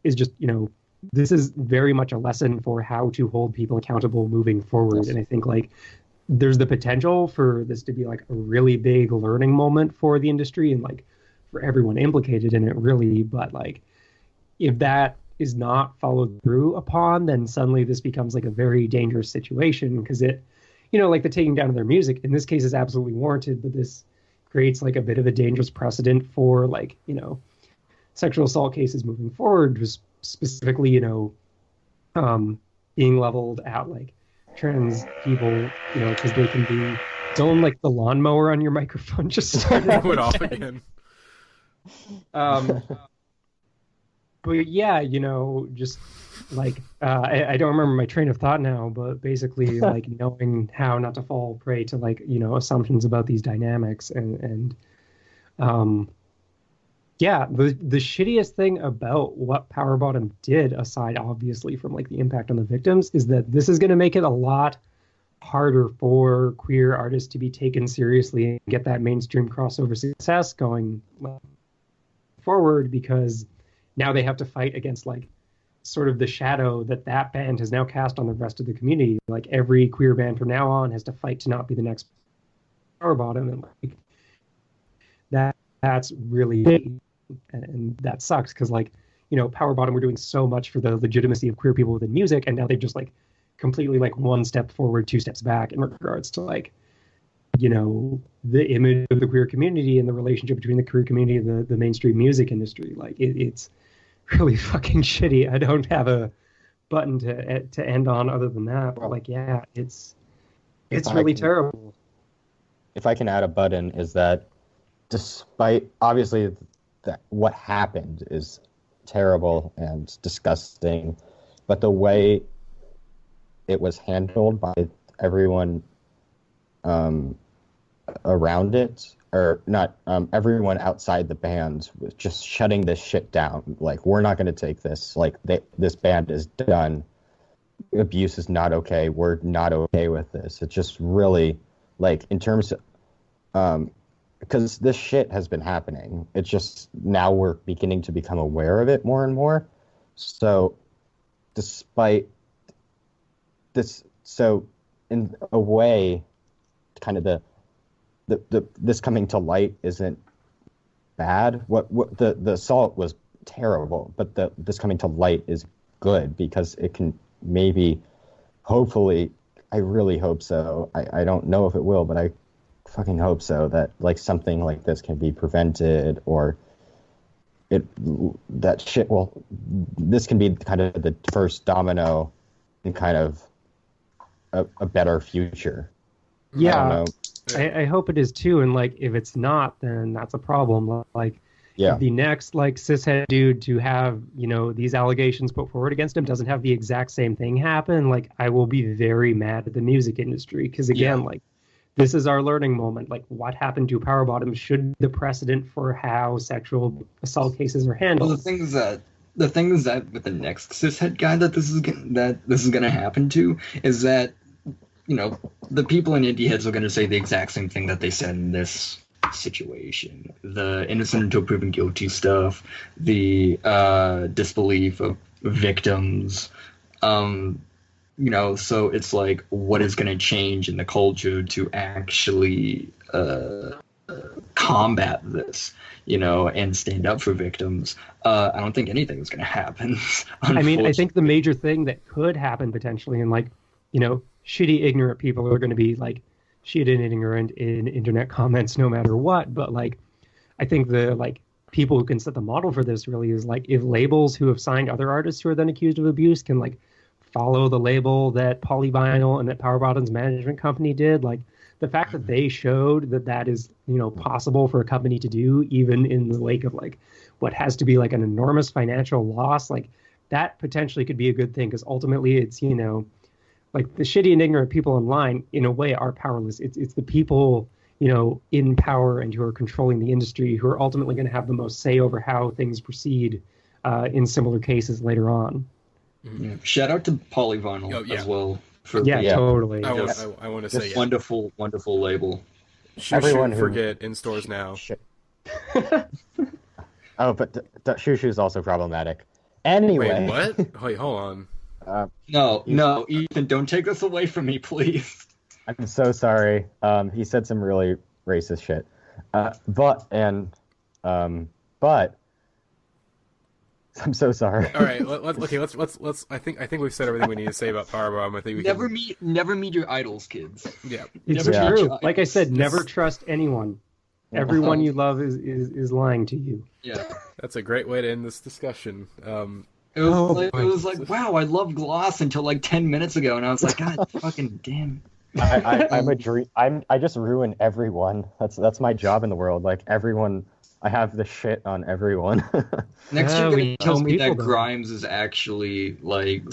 is just, you know, this is very much a lesson for how to hold people accountable moving forward. Yes. And I think like there's the potential for this to be like a really big learning moment for the industry and like for everyone implicated in it, really. But like if that is not followed through upon, then suddenly this becomes like a very dangerous situation, because it, you know, like the taking down of their music in this case is absolutely warranted, but this creates like a bit of a dangerous precedent for like, you know, sexual assault cases moving forward, just specifically, you know, being leveled at like trans people, you know, because they can be. Don't like the lawnmower on your microphone just started went off again. But yeah, you know, just like I don't remember my train of thought now, but basically like knowing how not to fall prey to like, you know, assumptions about these dynamics and yeah, the shittiest thing about what Power Bottom did, aside obviously from like the impact on the victims, is that this is going to make it a lot harder for queer artists to be taken seriously and get that mainstream crossover success going forward, because now they have to fight against like sort of the shadow that band has now cast on the rest of the community. Like every queer band from now on has to fight to not be the next Power Bottom, and like that's really big. And that sucks, because like, you know, Power Bottom were doing so much for the legitimacy of queer people within music, and now they've just like completely like one step forward, two steps back in regards to like, you know, the image of the queer community and the relationship between the queer community and the mainstream music industry. Like it's really fucking shitty. I don't have a button to end on other than that, but like, yeah, it's really terrible. If I can add a button, is that despite obviously that what happened is terrible and disgusting, but the way it was handled by everyone around it, or not, everyone outside the band was just shutting this shit down. Like, we're not going to take this. Like, this band is done. Abuse is not okay. We're not okay with this. It's just really, like, in terms of, because this shit has been happening. It's just now we're beginning to become aware of it more and more. So, despite this, so in a way, kind of the this coming to light isn't bad. What the assault was terrible, but this coming to light is good because it can maybe, hopefully, I really hope so. I don't know if it will, but I fucking hope so, that like something like this can be prevented, or this can be kind of the first domino in kind of a better future. Yeah, I hope it is too. And like, if it's not, then that's a problem. Like, if the next like cishet dude to have, you know, these allegations put forward against him doesn't have the exact same thing happen, like, I will be very mad at the music industry, because again, like, this is our learning moment. Like, what happened to Power Bottom should be the precedent for how sexual assault cases are handled. Well, the thing is that with the next cishet guy that this is going to happen to is that, you know, the people in Indieheads are going to say the exact same thing that they said in this situation. The innocent until proven guilty stuff, the disbelief of victims, you know, so it's like, what is going to change in the culture to actually combat this, you know, and stand up for victims? I don't think anything's going to happen. I mean, I think the major thing that could happen potentially, and like, you know, shitty, ignorant people are going to be like shit and ignorant in internet comments no matter what. But like, I think the like people who can set the model for this really is like, if labels who have signed other artists who are then accused of abuse can like follow the label that Polyvinyl and that Power Bottom's management company did, like the fact that they showed that that is, you know, possible for a company to do, even in the wake of like what has to be like an enormous financial loss, like that potentially could be a good thing, because ultimately it's, you know, like the shitty and ignorant people online in a way are powerless. It's the people, you know, in power and who are controlling the industry who are ultimately going to have the most say over how things proceed in similar cases later on. Yeah. Shout out to Polyvinyl as well. Totally. I want to say wonderful label. Everyone forget in stores now. Oh, but Shoo Shoo is also problematic. Anyway. Wait, what? Wait, hold on. No, Ethan, don't take this away from me, please. I'm so sorry. He said some really racist shit. But I'm so sorry. All right, let's. I think we've said everything we need to say about Powerbomb. I think we never meet your idols, kids. Yeah, it's true. Like I said, never trust anyone. Everyone you love is lying to you. Yeah, that's a great way to end this discussion. It was like, wow, I love Gloss until like 10 minutes ago, and I was like, God, fucking damn. I'm a dream. I just ruin everyone. That's my job in the world. Like everyone, I have the shit on everyone. Next you're gonna tell me that Grimes is actually like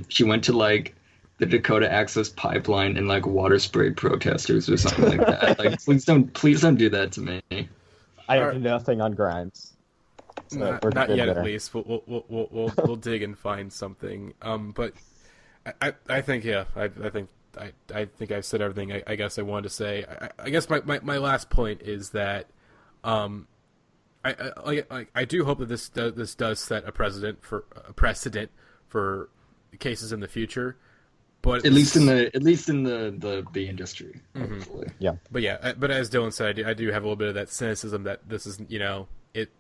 she went to like the Dakota Access Pipeline and like water sprayed protesters or something like that. Like please don't do that to me. I have nothing on Grimes. So not yet, at least. We'll dig and find something. But I think I think I've said everything I guess I wanted to say. I guess my last point is that I do hope that this does set a precedent for cases in the future. But at least in the industry, hopefully. Yeah. But as Dylan said, I do have a little bit of that cynicism that this is, you know,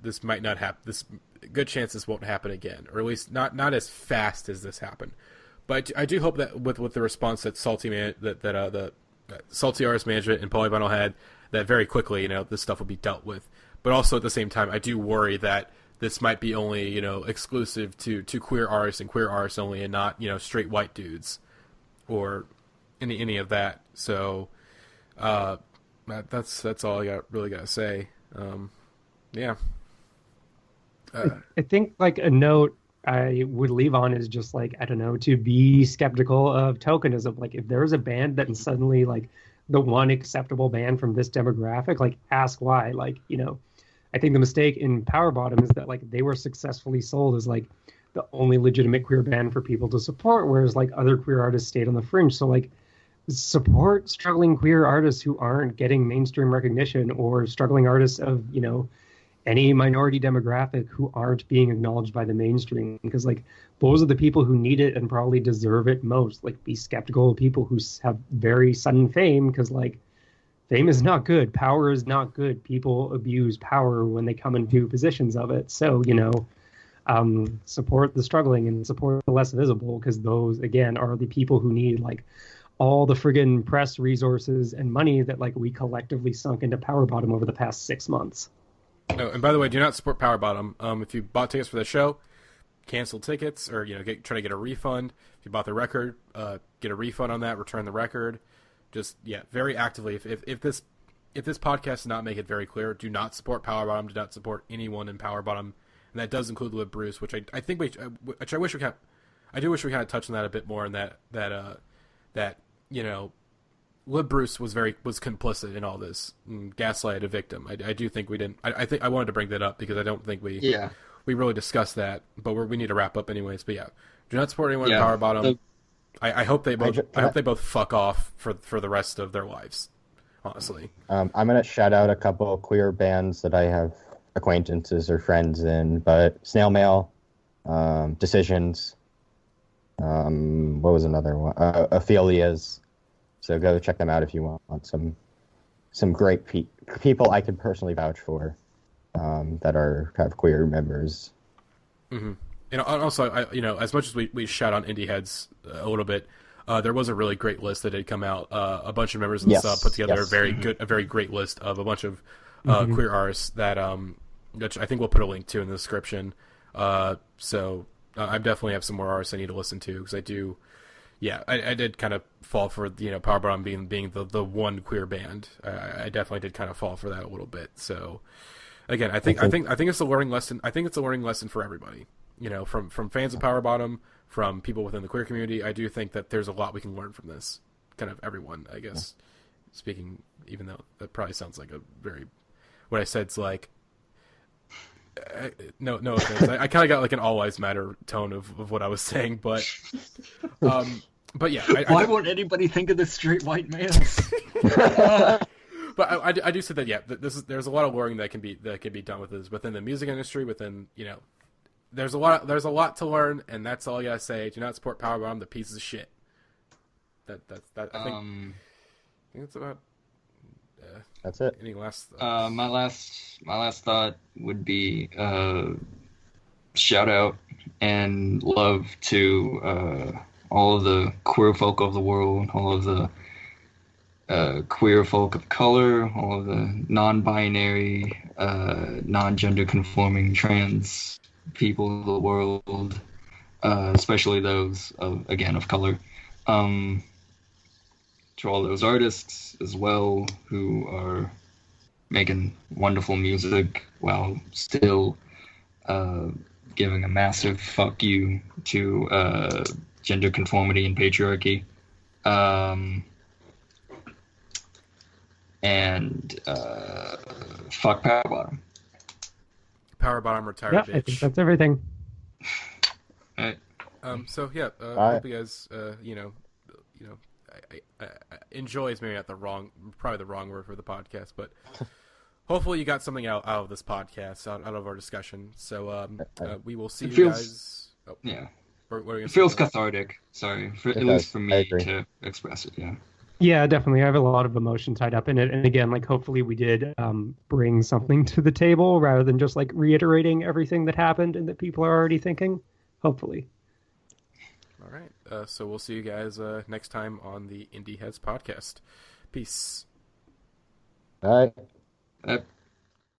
this might not happen. This good chance this won't happen again, or at least not as fast as this happened. But I do hope that with the response that the Salty Artist Management and Polyvinyl had, that very quickly, you know, this stuff will be dealt with. But also at the same time, I do worry that this might be only, you know, exclusive to queer artists and queer artists only, and not, you know, straight white dudes or any of that. So that's all I really got to say. Yeah. I think like a note I would leave on is just like, I don't know, to be skeptical of tokenism. Like if there is a band that is suddenly like the one acceptable band from this demographic, like ask why. Like, I think the mistake in Power Bottom is that like they were successfully sold as like the only legitimate queer band for people to support, whereas like other queer artists stayed on the fringe. So like support struggling queer artists who aren't getting mainstream recognition, or struggling artists of, any minority demographic who aren't being acknowledged by the mainstream, because like those are the people who need it and probably deserve it most. Like be skeptical of people who have very sudden fame, because like fame is not good, power is not good, people abuse power when they come into positions of it. So support the struggling and support the less visible, because those again are the people who need like all the friggin' press resources and money that like we collectively sunk into Power Bottom over the past 6 months. Oh, and by the way, do not support Power Bottom. If you bought tickets for the show, cancel tickets, or try to get a refund. If you bought the record, get a refund on that. Return the record. Just very actively. If this podcast does not make it very clear, do not support Power Bottom. Do not support anyone in Power Bottom, and that does include Liv Bruce, which I think which I wish we I do wish we kind of touched on that a bit more. In that Lib Bruce was complicit in all this, gaslighted a victim. I do think we didn't. I think I wanted to bring that up because I don't think we really discussed that. But we need to wrap up anyways. But do not support anyone in Power Bottom. I hope they both fuck off for the rest of their lives. Honestly, I'm gonna shout out a couple of queer bands that I have acquaintances or friends in. But Snail Mail, Decisions. What was another one? Ophelia's. So go check them out if you want some great people I can personally vouch for, that are kind of queer members. Mm-hmm. And also, as much as we shout on Indieheads a little bit, there was a really great list that had come out. A bunch of members in the sub put together a very great list of a bunch of queer artists that which I think we'll put a link to in the description. So I definitely have some more artists I need to listen to, because I do. Yeah, I did kind of fall for Power Bottom being the one queer band. I definitely did kind of fall for that a little bit. So again, I think it's a learning lesson. I think it's a learning lesson for everybody. From fans of Power Bottom, from people within the queer community. I do think that there's a lot we can learn from this. Kind of everyone, I guess. Speaking, even though that probably sounds like a very, what I said's like. No offense. I kind of got like an all lives matter tone of what I was saying, but yeah. Why won't anybody think of the straight white males? But I do say that there's a lot of learning that can be done with this within the music industry, within there's a lot to learn, and that's all I gotta say. Do not support Power Bottom, the pieces of shit. That I think that's about. That's it. Any last thoughts? My last thought would be shout out and love to all of the queer folk of the world, all of the queer folk of color, all of the non-binary, non-gender conforming trans people of the world, especially those of color. To all those artists as well who are making wonderful music while still giving a massive fuck you to gender conformity and patriarchy. And fuck Power Bottom. Power Bottom retired bitch. I think that's everything. All right. So yeah, hope you guys enjoy is maybe not probably the wrong word for the podcast, but hopefully you got something out of this podcast, out of our discussion. So we will see you guys. Oh, yeah. It feels cathartic. Sorry, at least for me to express it. Yeah. Yeah, definitely. I have a lot of emotion tied up in it, and again, like hopefully we did bring something to the table rather than just like reiterating everything that happened and that people are already thinking. Hopefully. All right. So we'll see you guys next time on the Indieheads podcast. Peace. Bye. Yep.